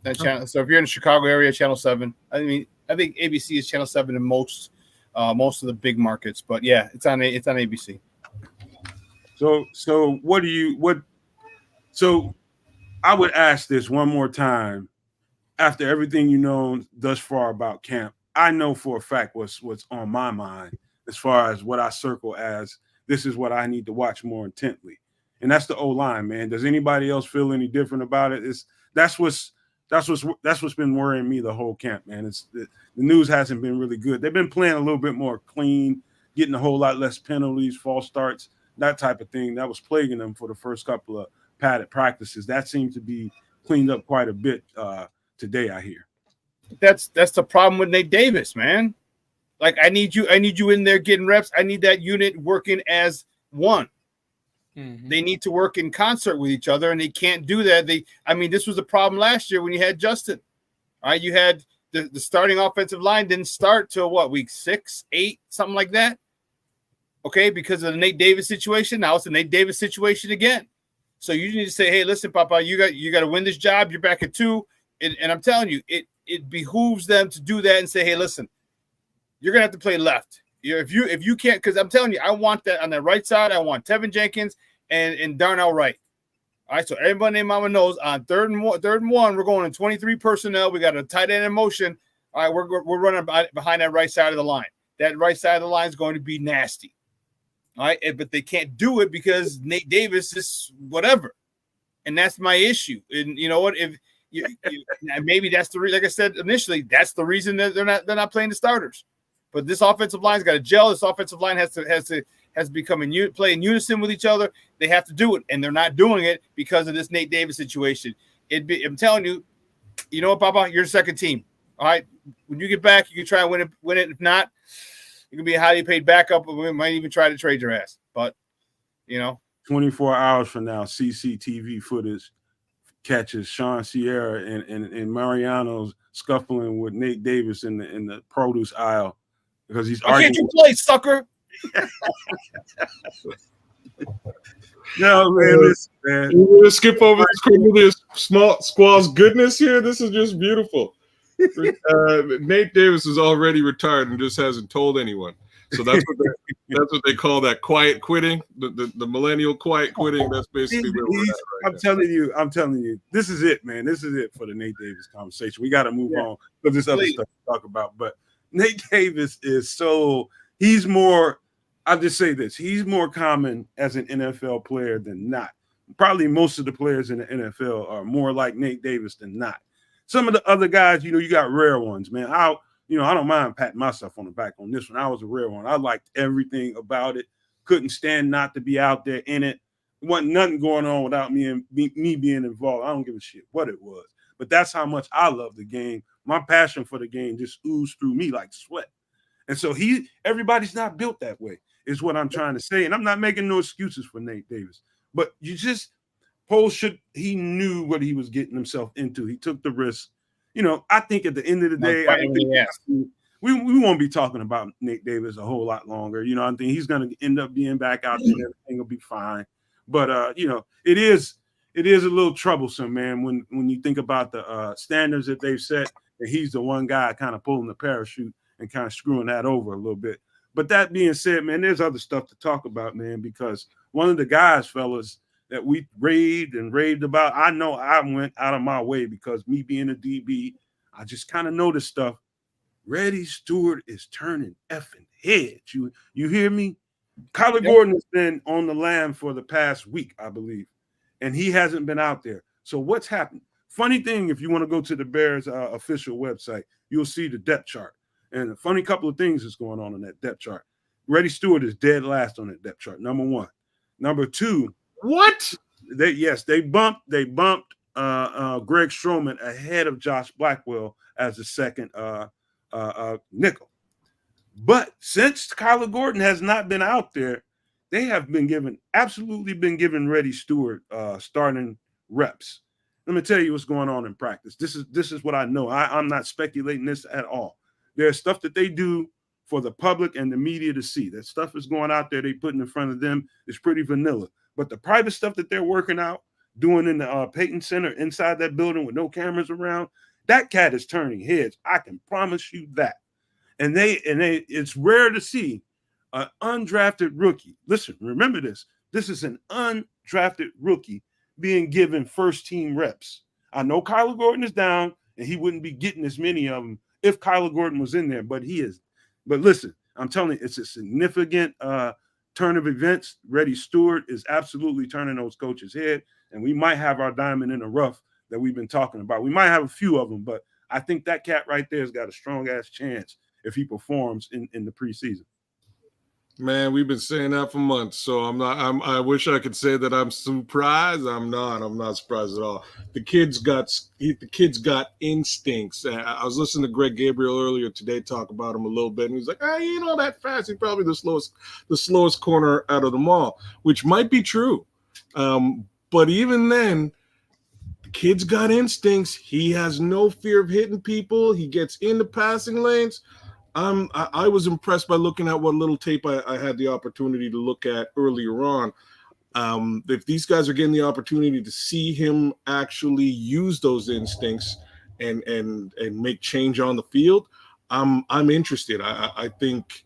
that channel. So if you're in the Chicago area, Channel 7. I think ABC is Channel 7 in most of the big markets. But yeah, it's on ABC. So So I would ask this one more time. After everything you know thus far about camp, I know for a fact what's on my mind as far as what I circle as this is what I need to watch more intently. And that's the O-line, man. Does anybody else feel any different about it? That's what's been worrying me the whole camp, man. It's the news hasn't been really good. They've been playing a little bit more clean, getting a whole lot less penalties, false starts, that type of thing. That was plaguing them for the first couple of padded practices. That seemed to be cleaned up quite a bit today, I hear. That's the problem with Nate Davis, man. Like I need you in there getting reps. I need that unit working as one. Mm-hmm. They need to work in concert with each other, and they can't do that. This was a problem last year when you had Justin. All right, you had the starting offensive line didn't start till week 6, 8, something like that. Okay, because of the Nate Davis situation. Now it's the Nate Davis situation again. So you need to say, hey, listen, Papa, you got to win this job. You're back at 2, and I'm telling you, it behooves them to do that and say, hey, listen, you're gonna have to play left. If you can't, because I'm telling you, I want that on the right side. I want Tevin Jenkins and Darnell Wright. All right, so everybody named Mama knows on third and one, we're going in 23 personnel. We got a tight end in motion. All right, we're running behind that right side of the line. That right side of the line is going to be nasty. All right, but they can't do it because Nate Davis is whatever, and that's my issue. And you know what? If maybe that's the reason. Like I said initially, that's the reason that they're not playing the starters. But this offensive line's got to gel. This offensive line has to become play in unison with each other. They have to do it, and they're not doing it because of this Nate Davis situation. I'm telling you, you know what, Papa? You're the second team. All right, when you get back, you can try and win it. If not, you can be a highly paid backup, and we might even try to trade your ass. But 24 hours from now, CCTV footage catches Sean Sierra and Mariano's scuffling with Nate Davis in the produce aisle. Because he's arguing. Can't you play, sucker? No, man, listen, man. We're going to skip over this small squall's goodness here. This is just beautiful. Nate Davis is already retired and just hasn't told anyone. So that's what they call that quiet quitting, the millennial quiet quitting. That's basically where we're at right now. I'm telling you, this is it, man. This is it for the Nate Davis conversation. We got to move on because there's other stuff to talk about. But Nate Davis he's more, I'll just say this, he's more common as an NFL player than not. Probably most of the players in the NFL are more like Nate Davis than not. Some of the other guys, you got rare ones, man. I don't mind patting myself on the back on this one. I was a rare one. I liked everything about it. Couldn't stand not to be out there in it. There wasn't nothing going on without me being involved. I don't give a shit what it was. But that's how much I love the game. My passion for the game just oozed through me like sweat. And so everybody's not built that way, is what I'm trying to say. And I'm not making no excuses for Nate Davis. But he knew what he was getting himself into. He took the risk. I think at the end of the day, we won't be talking about Nate Davis a whole lot longer. I think he's going to end up being back out there. Everything will be fine. But it is a little troublesome, man, when you think about the standards that they've set, and he's the one guy kind of pulling the parachute and kind of screwing that over a little bit. But that being said, man, there's other stuff to talk about, man, because one of the guys, fellas, that we raved about, I know I went out of my way because me being a DB, I just kind of noticed stuff. Reddy Stewart is turning effing heads. You hear me? Kyler Gordon has been on the lam for the past week, I believe, and he hasn't been out there. So what's happened? Funny thing, if you want to go to the Bears official website, you'll see the depth chart. And a funny couple of things is going on in that depth chart. Reddy Stewart is dead last on that depth chart, number one. Number two, what? They bumped Greg Stroman ahead of Josh Blackwell as the second nickel. But since Kyler Gordon has not been out there, they have absolutely been giving Reddy Stewart starting reps. Let me tell you what's going on in practice. This is what I know. I'm not speculating this at all. There's stuff that they do for the public and the media to see. That stuff is going out there. They putting in front of them. It's pretty vanilla. But the private stuff that they're working out, doing in the Payton Center inside that building with no cameras around, that cat is turning heads. I can promise you that. And it's rare to see an undrafted rookie. Listen, remember this. This is an undrafted rookie being given first team reps. I know Kyler Gordon is down and he wouldn't be getting as many of them if Kyler Gordon was in there, but he is. But listen, I'm telling you, it's a significant turn of events. Reddy Stewart is absolutely turning those coaches' head, and we might have our diamond in the rough that we've been talking about. We might have a few of them, but I think that cat right there has got a strong-ass chance if he performs in the preseason. Man, we've been saying that for months, so I wish I could say that I'm surprised. I'm not surprised at all. The kid's got instincts. I was listening to Greg Gabriel earlier today talk about him a little bit, and he's like, he ain't all that fast. He's probably the slowest corner out of them all, which might be true. But even then, the kid's got instincts. He has no fear of hitting people. He gets into passing lanes. I was impressed by looking at what little tape I had the opportunity to look at earlier on. If these guys are getting the opportunity to see him actually use those instincts and make change on the field, I'm interested. I think,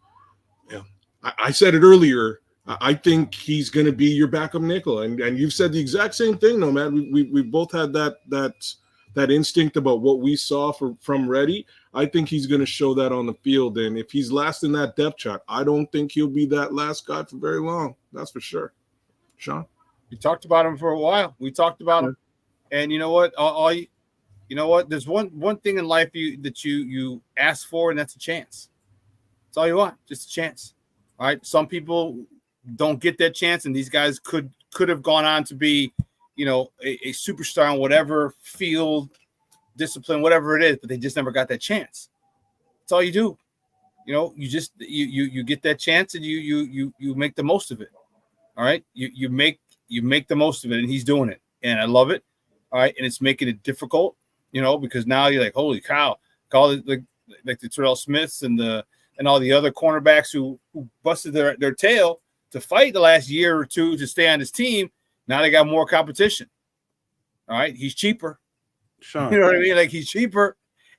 I said it earlier. I think he's going to be your backup nickel, and you've said the exact same thing, Nomad. We both had that instinct about what we saw from Reddy. I think he's going to show that on the field. And if he's last in that depth chart, I don't think he'll be that last guy for very long. That's for sure. Sean? We talked about him for a while. We talked about him. And you know what? There's one thing in life that you ask for, and that's a chance. That's all you want, just a chance. All right. Some people don't get that chance, and these guys could have gone on to be, a superstar in whatever field, discipline, whatever it is, but they just never got that chance. That's all you do. You get that chance and you make the most of it. All right. You make the most of it, and he's doing it. And I love it. All right. And it's making it difficult, because now you're like, holy cow, call it like the Terrell Smiths and all the other cornerbacks who busted their tail to fight the last year or two to stay on his team. Now they got more competition. All right. He's cheaper. Sean. You know what I mean? Like, he's cheaper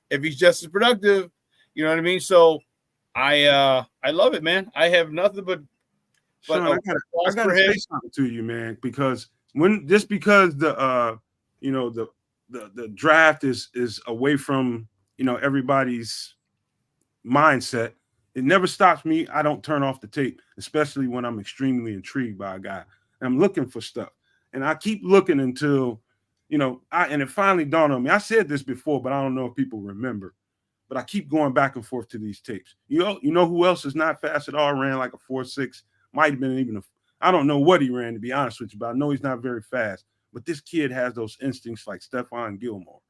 if he's just as productive. You know what I mean? So I love it, man. I have nothing but Sean, I gotta say something to you, man, because the draft is away from everybody's mindset, it never stops me. I don't turn off the tape, especially when I'm extremely intrigued by a guy. I'm looking for stuff, and I keep looking until and it finally dawned on me. I said this before, but I don't know if people remember. But I keep going back and forth to these tapes. You know who else is not fast at all? Ran like a 4.6, might have been even I don't know what he ran, to be honest with you, but I know he's not very fast. But this kid has those instincts like Stephon Gilmore.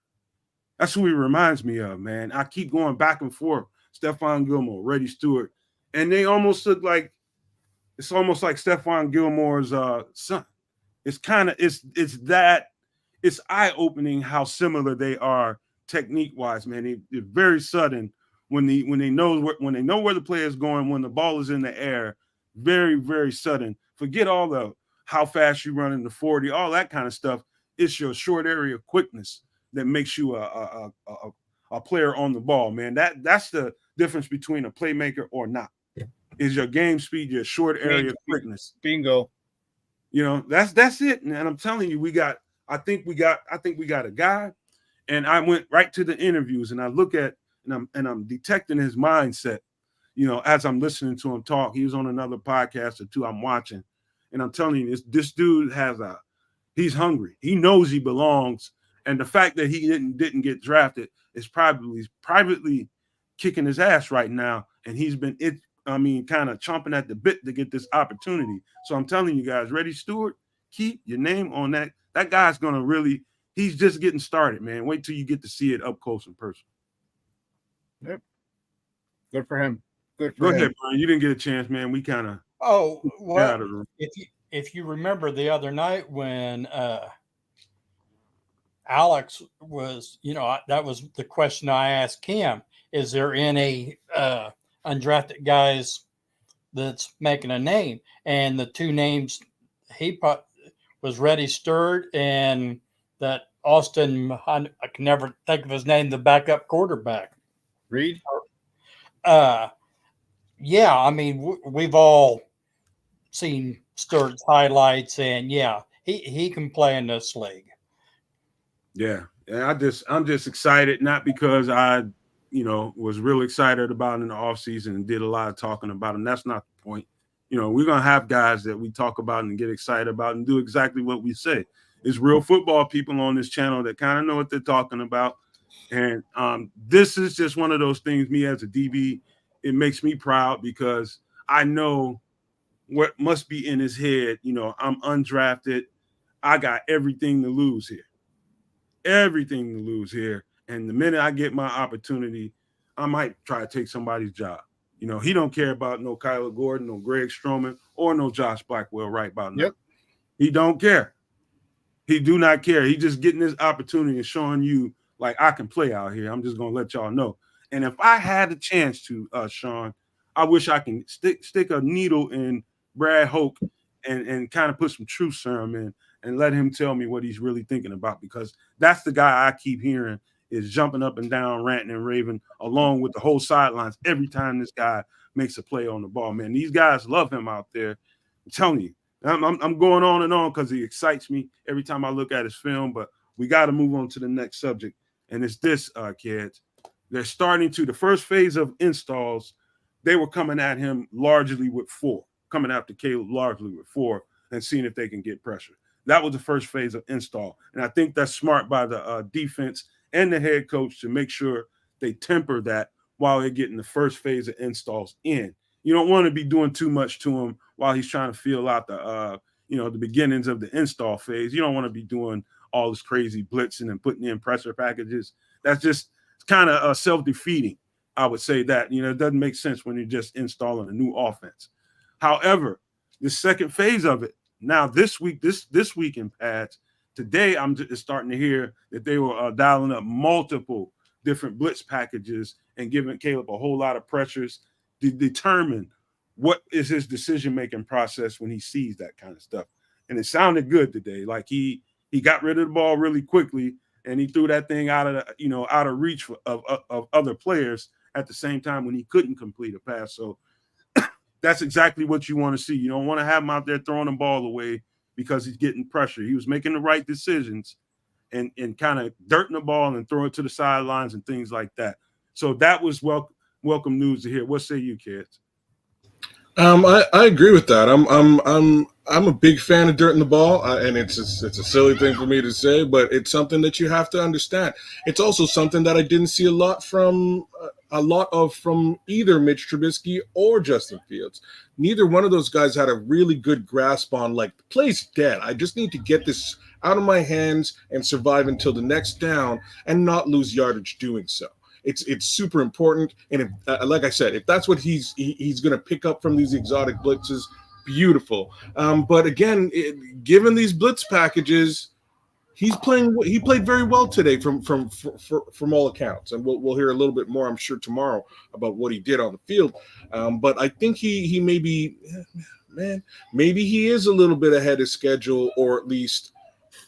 That's who he reminds me of, man. I keep going back and forth. Stephon Gilmore, Reddy Stewart, and they almost look like it's almost like Stephon Gilmore's son. It's eye-opening how similar they are technique wise, man. They're very sudden when they know where the player is going, when the ball is in the air. Very, very sudden. Forget all the how fast you run in the 40, all that kind of stuff. It's your short area quickness that makes you a player on the ball, man. That's the difference between a playmaker or not. Is your game speed, your short area quickness. Bingo. You know, that's it. And I'm telling you, I think we got a guy. And I went right to the interviews and I look at and I'm detecting his mindset, you know, as I'm listening to him talk. He was on another podcast or two I'm watching. And I'm telling you, this dude he's hungry. He knows he belongs. And the fact that he didn't get drafted is probably privately kicking his ass right now. And he's been kind of chomping at the bit to get this opportunity. So I'm telling you guys, Reddy Stewart, keep your name on that. That guy's going to really, he's just getting started, man. Wait till you get to see it up close and personal. Yep. Good for him. Go ahead, Brian. You didn't get a chance, man. We kind of. Oh, well, if you remember the other night when Alex was, you know, that was the question I asked him. Is there any undrafted guys that's making a name? And the two names he put was Reddy Stewart and that Austin, I can never think of his name, the backup quarterback. Reed? Yeah, I mean, we've all seen Stewart's highlights, and yeah, he can play in this league. Yeah, I'm just excited, not because I, you know, was real excited about him in the offseason and did a lot of talking about him. That's not the point. You know, we're going to have guys that we talk about and get excited about and do exactly what we say. It's real football people on this channel that kind of know what they're talking about. And this is just one of those things, me as a DB, it makes me proud because I know what must be in his head. You know, I'm undrafted. I got everything to lose here. Everything to lose here. And the minute I get my opportunity, I might try to take somebody's job. You know, he don't care about no Kyler Gordon, no Greg Stroman, or no Josh Blackwell right about now. Yep. He don't care. He do not care. He just getting this opportunity and showing you, like, I can play out here. I'm just going to let y'all know. And if I had a chance to, Sean, I wish I can stick a needle in Brad Hoke and kind of put some truth serum in and let him tell me what he's really thinking about, because that's the guy I keep hearing is jumping up and down, ranting and raving along with the whole sidelines every time this guy makes a play on the ball, man. These guys love him out there. I'm telling you. I'm going on and on because he excites me every time I look at his film, but we got to move on to the next subject, and it's this, kids. They're starting to, the first phase of installs, they were coming at him largely with 4, coming after Caleb largely with 4 and seeing if they can get pressure. That was the first phase of install, and I think that's smart by the defense and the head coach to make sure they temper that while they're getting the first phase of installs in. You don't want to be doing too much to him while he's trying to feel out the beginnings of the install phase. You don't want to be doing all this crazy blitzing and putting in pressure packages. That's just kind of self-defeating. I would say that, you know, it doesn't make sense when you're just installing a new offense. However, the second phase of it, now this week, this week in pads, today I'm just starting to hear that they were dialing up multiple different blitz packages and giving Caleb a whole lot of pressures to determine what is his decision-making process when he sees that kind of stuff. And it sounded good today. Like he got rid of the ball really quickly and he threw that thing out of reach of other players at the same time when he couldn't complete a pass. So that's exactly what you want to see. You don't want to have him out there throwing the ball away because he's getting pressure. He was making the right decisions and kind of dirting the ball and throwing it to the sidelines and things like that. So that was welcome news to hear. What say you, kids? I agree with that. I'm a big fan of dirting the ball, and it's a silly thing for me to say, but it's something that you have to understand. It's also something that I didn't see a lot of from either Mitch Trubisky or Justin Fields. Neither one of those guys had a really good grasp on, like, the play's dead. I just need to get this out of my hands and survive until the next down and not lose yardage doing so. It's super important, and if, like I said, if that's what he's going to pick up from these exotic blitzes, beautiful. But again, given these blitz packages, He played very well today from all accounts, and we'll hear a little bit more, I'm sure, tomorrow about what he did on the field. But I think he maybe he is a little bit ahead of schedule, or at least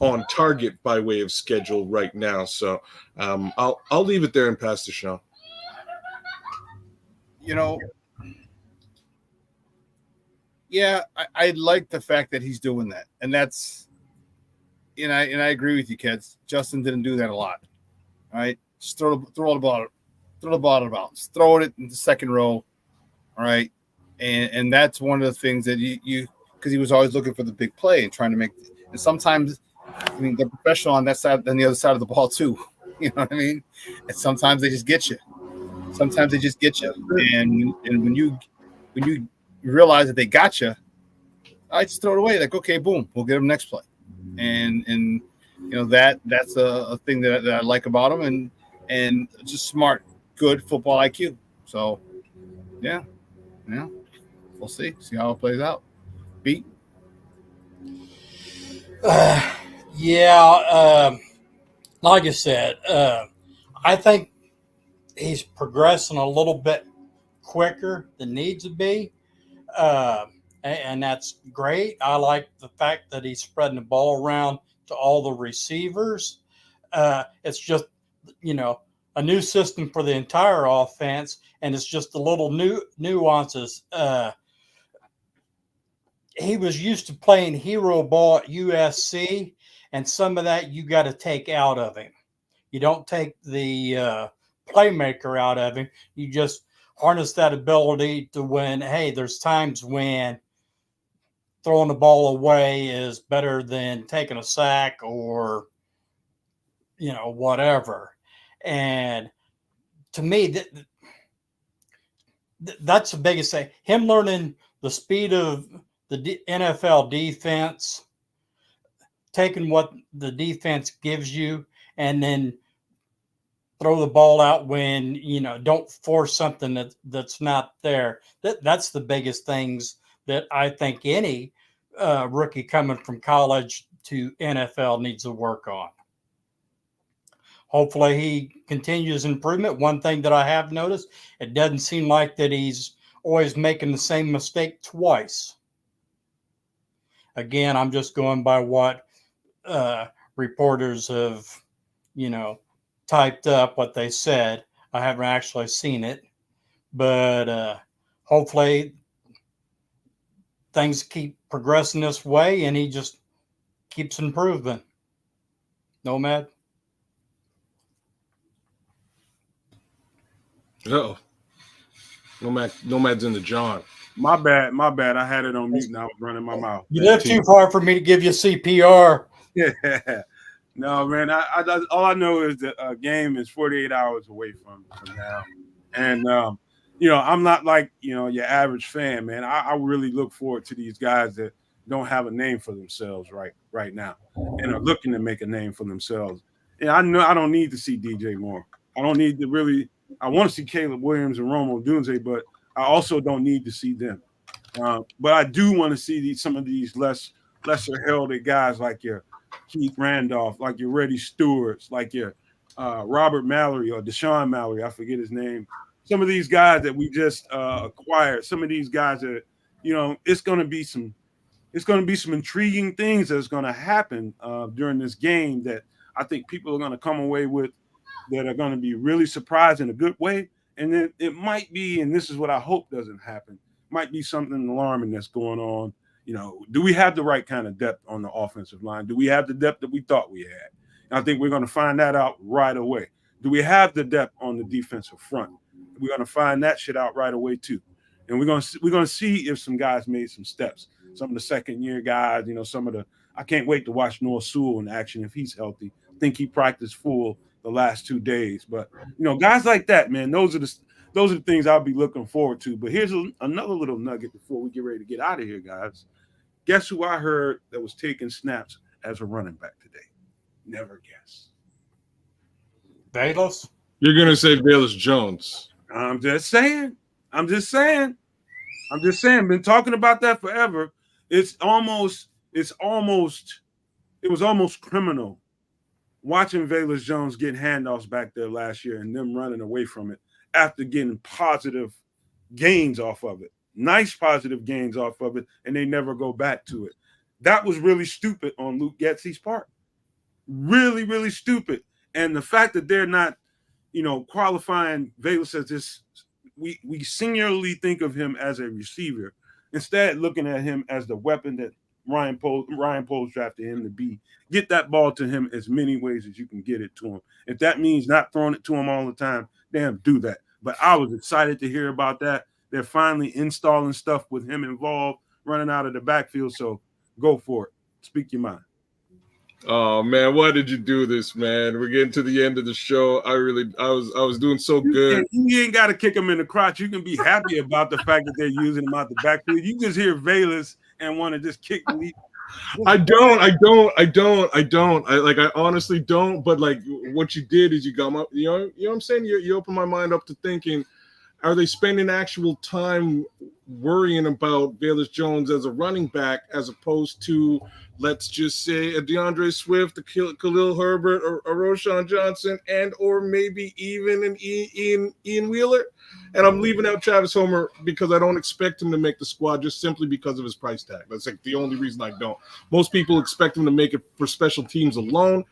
on target by way of schedule right now. So I'll leave it there and pass to Sean. Yeah, I like the fact that he's doing that, and that's. And I agree with you, kids. Justin didn't do that a lot. All right, just throw the ball out of bounds, throw it in the second row. All right, and that's one of the things that you because he was always looking for the big play and trying to make. And sometimes, I mean, they're professional on that side and the other side of the ball too. You know what I mean? And sometimes they just get you. And when you realize that they got you, I just throw it away. Like, okay, boom, we'll get them next play. And that's a thing that I like about him, and just smart, good football IQ. So yeah, we'll see how it plays out. Beat. Like I said, I think he's progressing a little bit quicker than needs to be. And that's great. I like the fact that he's spreading the ball around to all the receivers. It's just, a new system for the entire offense, and it's just the little nuances. He was used to playing hero ball at USC, and some of that you got to take out of him. You don't take the playmaker out of him. You just harness that ability to win. Hey, there's times when throwing the ball away is better than taking a sack or, whatever. And to me, that's the biggest thing. Him learning the speed of the NFL defense, taking what the defense gives you, and then throw the ball out when, don't force something that's not there. That's the biggest things that I think any rookie coming from college to NFL needs to work on. Hopefully he continues improvement. One thing that I have noticed, it doesn't seem like that he's always making the same mistake twice. Again, I'm just going by what reporters have, typed up, what they said. I haven't actually seen it, but hopefully things keep progressing this way and he just keeps improving. Nomad? Uh-oh. Nomad's in the John. My bad. I had it on mute and I was running my mouth. You live too far for me to give you CPR. Yeah. No, man. I all I know is the game is 48 hours away from now, and I'm not like your average fan, man. I really look forward to these guys that don't have a name for themselves right now and are looking to make a name for themselves. Yeah, I know I don't need to see DJ Moore. I don't need to really. I want to see Caleb Williams and Odunze, but I also don't need to see them. But I do want to see some of these lesser heralded guys like your Keith Randolph, like your Reddy Stewarts, like your Robert Mallory or Deshaun Mallory. I forget his name. Some of these guys that we just acquired. Some of these guys that it's going to be some intriguing things that's going to happen during this game that I think people are going to come away with that are going to be really surprised in a good way. And then it might be, and this is what I hope doesn't happen, might be something alarming that's going on. Do we have the right kind of depth on the offensive line? Do we have the depth that we thought we had? And I think we're going to find that out right away. Do we have the depth on the defensive front? We're going to find that shit out right away too. And we're going to see if some guys made some steps. Some of the second-year guys, I can't wait to watch Noah Sewell in action if he's healthy. I think he practiced full the last 2 days. But, guys like that, man, those are the things I'll be looking forward to. But here's another little nugget before we get ready to get out of here, guys. Guess who I heard that was taking snaps as a running back today? Never guess. Velus? You're going to say Velus Jones. I'm just saying. Been talking about that forever. It was almost criminal watching Velus Jones get handoffs back there last year and them running away from it after getting positive gains off of it, nice positive gains off of it, and they never go back to it. That was really stupid on Luke Getsy's part. Really, really stupid. And the fact that they're not, qualifying Velus as this, we singularly think of him as a receiver, instead looking at him as the weapon that Ryan Poles drafted him to be. Get that ball to him as many ways as you can get it to him. If that means not throwing it to him all the time, damn, do that. But I was excited to hear about that. They're finally installing stuff with him involved, running out of the backfield. So go for it. Speak your mind. Oh man, why did you do this, man? We're getting to the end of the show. I was doing so good. You ain't got to kick him in the crotch. You can be happy about the fact that they're using him out the backfield. You just hear Velus and want to just kick the. I honestly don't. But like, what you did is you got my, you know what I'm saying? You open my mind up to thinking, are they spending actual time worrying about Velus Jones as a running back as opposed to, let's just say, a DeAndre Swift, a Khalil Herbert, or a Roshan Johnson, and or maybe even an Ian Wheeler? And I'm leaving out Travis Homer because I don't expect him to make the squad just simply because of his price tag. That's like the only reason I don't. Most people expect him to make it for special teams alone.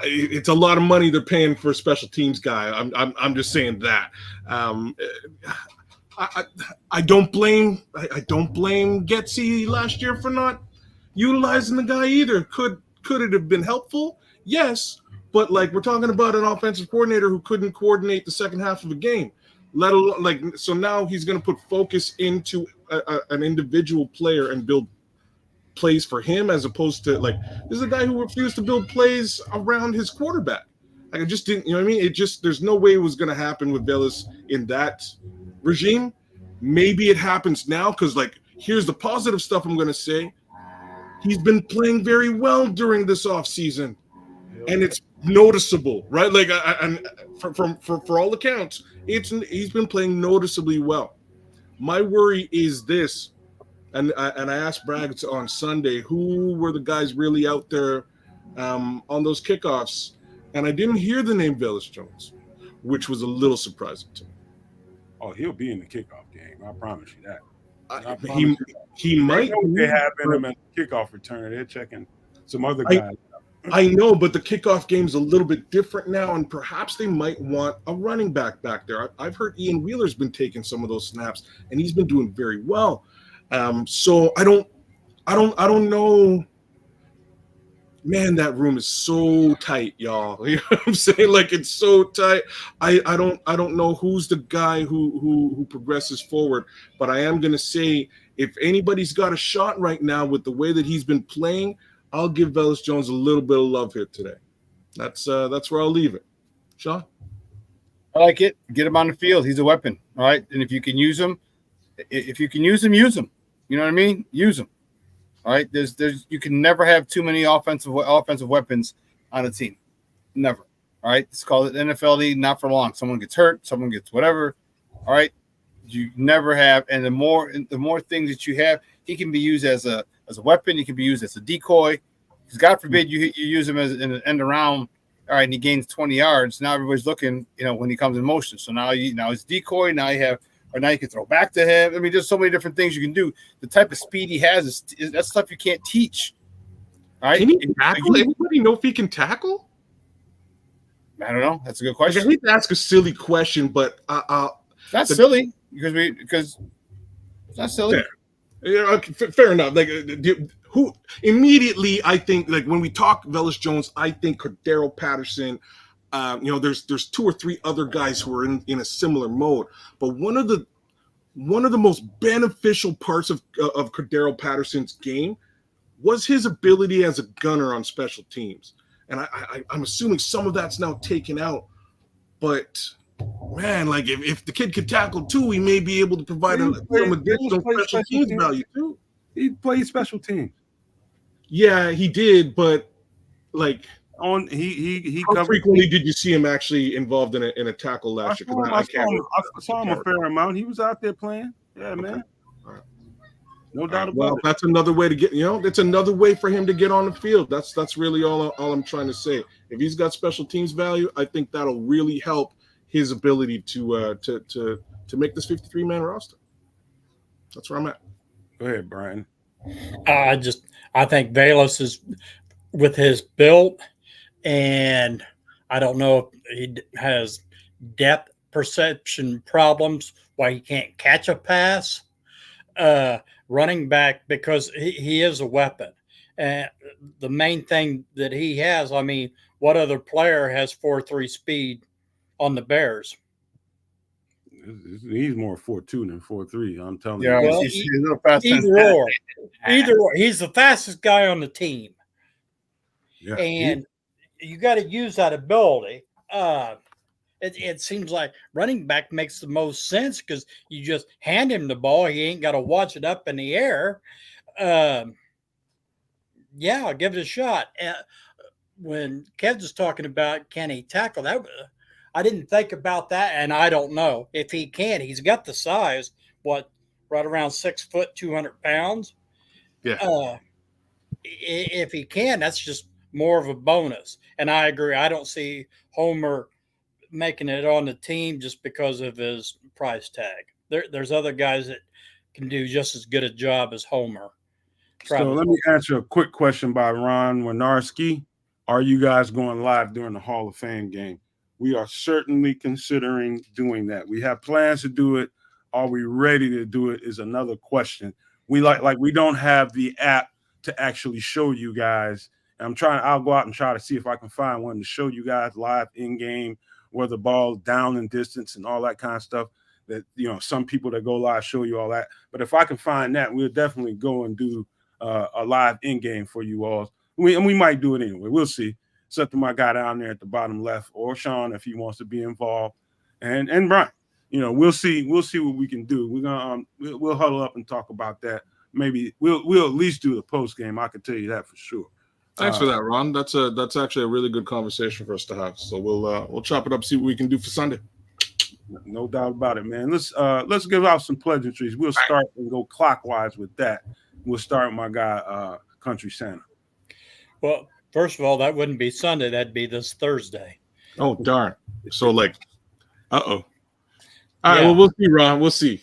It's a lot of money they're paying for a special teams guy. I'm just saying that. I don't blame Getsy last year for not utilizing the guy either. Could it have been helpful? Yes, but like, we're talking about an offensive coordinator who couldn't coordinate the second half of a game. Let alone so now he's going to put focus into an individual player and build plays for him, as opposed to this is a guy who refused to build plays around his quarterback. Like, I just didn't, you know what I mean? It just, there's no way it was going to happen with Velus in that regime. Maybe it happens now because, here's the positive stuff I'm going to say. He's been playing very well during this offseason, and it's noticeable, right? And for all accounts, he's been playing noticeably well. My worry is this. And I asked Bragg on Sunday, who were the guys really out there on those kickoffs? And I didn't hear the name Velus Jones, which was a little surprising to me. Oh, he'll be in the kickoff game. I promise you that. He might. They have him at the kickoff return. They're checking some other guys. I know, but the kickoff game's a little bit different now, and perhaps they might want a running back there. I've heard Ian Wheeler's been taking some of those snaps, and he's been doing very well. So I don't know. Man, that room is so tight, y'all. You know what I'm saying? It's so tight. I don't know who's the guy who progresses forward, but I am gonna say, if anybody's got a shot right now with the way that he's been playing, I'll give Velus Jones a little bit of love here today. That's where I'll leave it. Sean? I like it. Get him on the field. He's a weapon. All right. And if you can use him, use him. You know what I mean? Use them. All right. There's you can never have too many offensive weapons on a team. Never. All right. It's called an NFL league, not for long. Someone gets hurt, someone gets whatever. All right. You never have, and the more things that you have, he can be used as a weapon, he can be used as a decoy. Because God forbid you use him as an end around. All right, and he gains 20 yards. Now everybody's looking, when he comes in motion. So now he's decoy. Now you can throw back to him. I mean, there's so many different things you can do. The type of speed he has is that's stuff you can't teach. All right. Can he tackle? Anybody know if he can tackle? I don't know. That's a good question. I hate to ask a silly question, but not silly because it's not silly. Fair enough. Who immediately, I think, when we talk Velus Jones, I think Cordero Patterson. There's two or three other guys who are in a similar mode, but one of the most beneficial parts of Cordero Patterson's game was his ability as a gunner on special teams, and I'm assuming some of that's now taken out. But man, if the kid could tackle too, he may be able to provide some additional special teams value too. He played special teams. Yeah, he did, but he how frequently did you see him actually involved in a tackle last year? I saw him a fair amount. He was out there playing. Yeah, man. All right. No doubt about well, it. that's another way to get. That's another way for him to get on the field. That's really all I'm trying to say. If he's got special teams value, I think that'll really help his ability to make this 53-man roster. That's where I'm at. Go ahead, Brian. I think Velus is with his build, and I don't know if he has depth perception problems why he can't catch a pass. Running back, because he is a weapon. And the main thing that he has, I mean, what other player has 4.3 speed on the Bears? He's more 4.2 than 4.3. I'm telling Yeah, you. Well, he's a little faster than either or. He's the fastest guy on the team. Yeah. And you got to use that ability. It seems like running back makes the most sense because you just hand him the ball. He ain't got to watch it up in the air. Yeah, I'll give it a shot. When Kev's was talking about can he tackle, that I didn't think about that, and I don't know if he can. He's got the size, right around 6 foot, 200 pounds. Yeah. If he can, that's just more of a bonus. And I agree. I don't see Homer making it on the team just because of his price tag. There's other guys that can do just as good a job as Homer. So let me answer a quick question by Ron Winarski. Are you guys going live during the Hall of Fame game? We are certainly considering doing that. We have plans to do it. Are we ready to do it is another question. We we don't have the app to actually show you guys. I'll go out and try to see if I can find one to show you guys live in game, where the ball's down in distance and all that kind of stuff. That some people that go live show you all that. But if I can find that, we'll definitely go and do a live in game for you all. We might do it anyway. We'll see. It's up to my guy down there at the bottom left, or Sean if he wants to be involved, and Brian. We'll see what we can do. We're gonna we'll huddle up and talk about that. Maybe we'll at least do the post game. I can tell you that for sure. Thanks for that, Ron. That's actually a really good conversation for us to have. So we'll chop it up, see what we can do for Sunday. No doubt about it, man. Let's give out some pleasantries. We'll start and go clockwise with that. We'll start with my guy, Country Santa. Well, first of all, that wouldn't be Sunday. That'd be this Thursday. Oh, darn. So uh-oh. All right, well, we'll see, Ron. We'll see.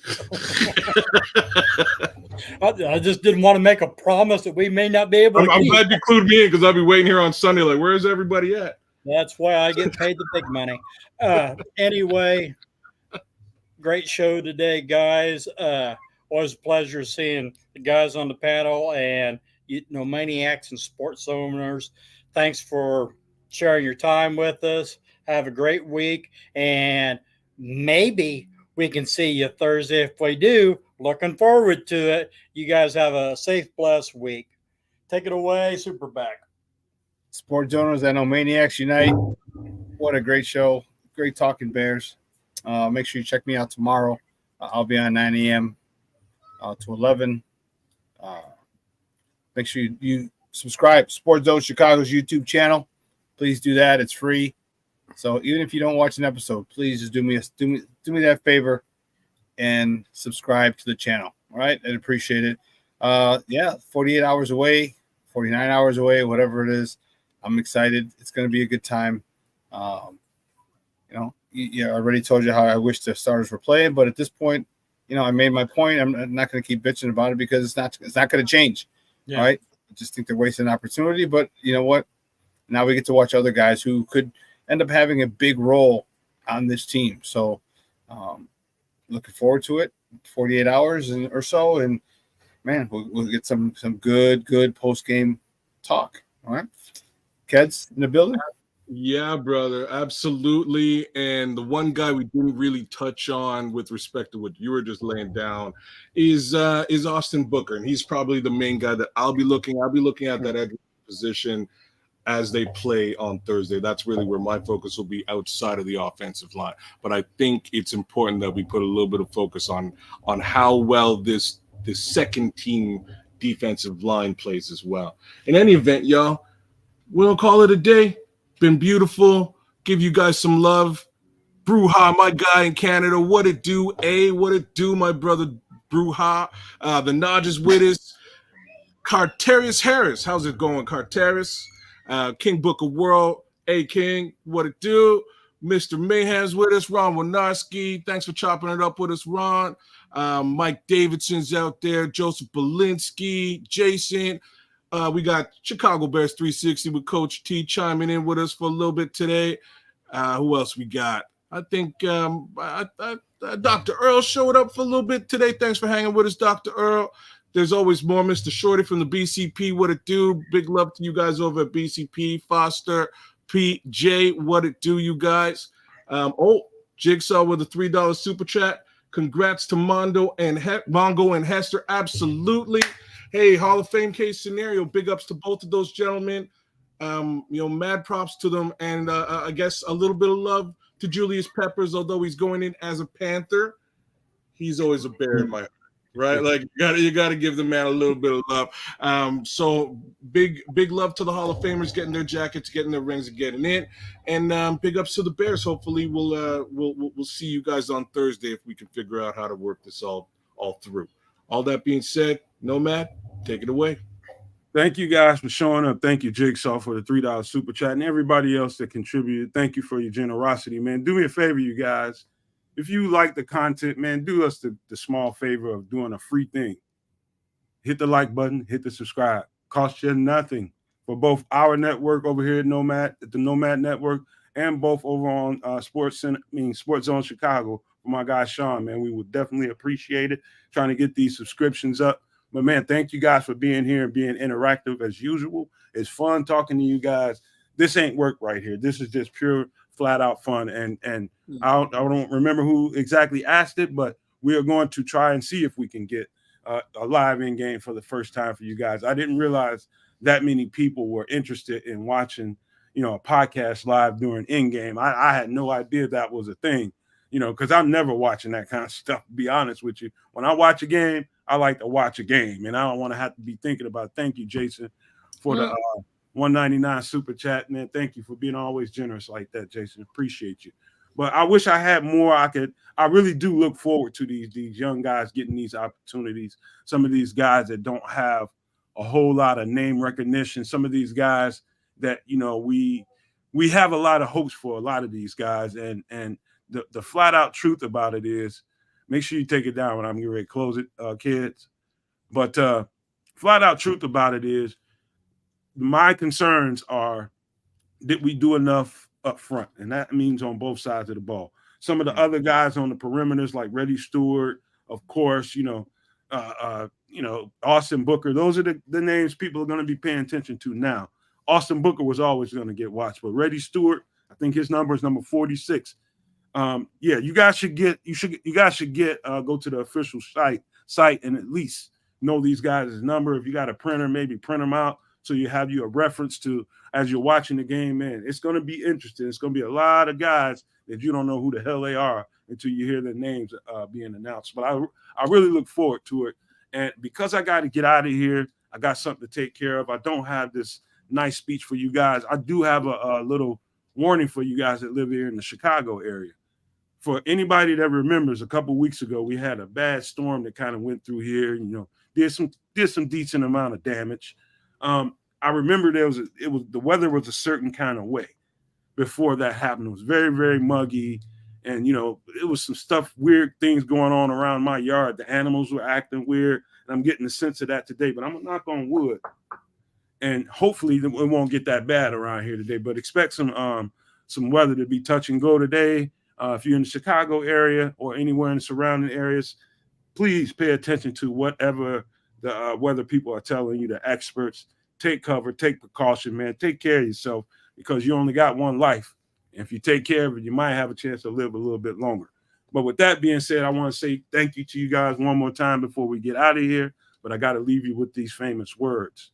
I just didn't want to make a promise that we may not be able to I'm glad you included me in because I'll be waiting here on Sunday like, where's everybody at? That's why I get paid the big money. Anyway, great show today, guys. Always a pleasure seeing the guys on the panel and maniacs and sports owners. Thanks for sharing your time with us. Have a great week, and maybe we can see you Thursday. If we do, looking forward to it. You guys have a safe, blessed week. Take it away, Superback. Sports owners and Maniacs Unite. What a great show. Great talking Bears. Make sure you check me out tomorrow. I'll be on 9 a.m. To 11. Make sure you subscribe. Sports Zone Chicago's YouTube channel. Please do that. It's free. So even if you don't watch an episode, please just do me that favor and subscribe to the channel. All right, I'd appreciate it. 48 hours away, 49 hours away, whatever it is. I'm excited. It's going to be a good time. I already told you how I wish the starters were playing, but at this point, I made my point. I'm not going to keep bitching about it because it's not going to change. Yeah. All right. I just think they're wasting an opportunity, but you know what? Now we get to watch other guys who could end up having a big role on this team. So looking forward to it. 48 hours or so. And man, we'll get some good post-game talk. All right. Keds in the building. Yeah, brother, absolutely. And the one guy we didn't really touch on with respect to what you were just laying down is Austin Booker, and he's probably the main guy that I'll be looking at that edge position as they play on Thursday. That's really where my focus will be outside of the offensive line. But I think it's important that we put a little bit of focus on how well this second team defensive line plays as well. In any event, y'all, we'll call it a day. Been beautiful. Give you guys some love. Bruja, my guy in Canada. What it do, what it do, my brother Bruja. The Nodge is with us. Carterius Harris, how's it going, Carterius? King Book of World, hey King, what it do? Mr. Mayhem's with us. Ron Winarski, thanks for chopping it up with us, Ron. Mike Davidson's out there. Joseph Belinsky, Jason. We got Chicago Bears 360 with Coach T chiming in with us for a little bit today. Who else we got? I think Dr. Earl showed up for a little bit today. Thanks for hanging with us, Dr. Earl. There's always more. Mr. Shorty from the BCP, what it do? Big love to you guys over at BCP. Foster, Pete, Jay, what it do, you guys? Jigsaw with a $3 super chat. Congrats to Mongo and Hester. Absolutely. Hey, Hall of Fame case scenario. Big ups to both of those gentlemen. Mad props to them. And I guess a little bit of love to Julius Peppers, although he's going in as a Panther. He's always a Bear in my heart. Right, like you got to give the man a little bit of love. So big love to the Hall of Famers getting their jackets, getting their rings, and getting in, and big ups to the Bears. Hopefully, we'll see you guys on Thursday if we can figure out how to work this all through. All that being said, Nomad, take it away. Thank you guys for showing up. Thank you, Jigsaw, for the $3 super chat, and everybody else that contributed. Thank you for your generosity, man. Do me a favor, you guys. If you like the content, man, do us the small favor of doing a free thing. Hit the like button, hit the subscribe. Cost you nothing for both our network over here at the Nomad Network, and both over on Sports Zone Chicago for my guy Sean, man. We would definitely appreciate it. Trying to get these subscriptions up. But man, thank you guys for being here and being interactive as usual. It's fun talking to you guys. This ain't work right here. This is just pure flat out fun. And I don't remember who exactly asked it, but we are going to try and see if we can get a live in game for the first time for you guys. I didn't realize that many people were interested in watching, a podcast live during in game. I had no idea that was a thing, because I'm never watching that kind of stuff, to be honest with you. When I watch a game, I like to watch a game, and I don't want to have to be thinking about. Thank you, Jason, for the 199 super chat, man. Thank you for being always generous like that, Jason. Appreciate you. But I wish I had more. I really do look forward to these young guys getting these opportunities. Some of these guys that don't have a whole lot of name recognition. Some of these guys that, we have a lot of hopes for a lot of these guys. And the flat out truth about it is, make sure you take it down when I'm getting ready to close it, kids. But flat out truth about it is, my concerns are, did we do enough up front? And that means on both sides of the ball. Some of the other guys on the perimeters, like Reddy Stewart, of course, Austin Booker. Those are the names people are going to be paying attention to now. Austin Booker was always going to get watched, but Reddy Stewart, I think his number is number 46. You guys should go to the official site and at least know these guys' number. If you got a printer, maybe print them out so you have a reference to as you're watching the game. Man, it's going to be interesting. It's going to be a lot of guys that you don't know who the hell they are until you hear their names being announced. But I really look forward to it. And because I got to get out of here, I got something to take care of. I don't have this nice speech for you guys. I do have a little warning for you guys that live here in the Chicago area. For anybody that remembers, a couple of weeks ago, we had a bad storm that kind of went through here, did some decent amount of damage. I remember the weather was a certain kind of way before that happened. It was very, very muggy. And, it was some weird things going on around my yard. The animals were acting weird. And I'm getting the sense of that today, but I'm going to knock on wood. And hopefully it won't get that bad around here today, but expect some weather to be touch and go today. If you're in the Chicago area or anywhere in the surrounding areas, please pay attention to whatever the weather people are telling you, the experts. Take cover, take precaution, man. Take care of yourself because you only got one life. And if you take care of it, you might have a chance to live a little bit longer. But with that being said, I want to say thank you to you guys one more time before we get out of here. But I got to leave you with these famous words.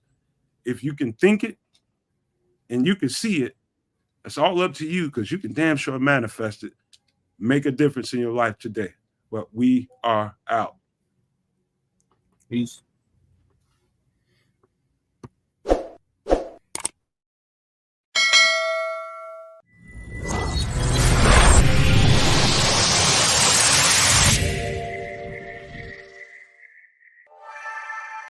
If you can think it and you can see it, it's all up to you because you can damn sure manifest it. Make a difference in your life today. But we are out. Peace.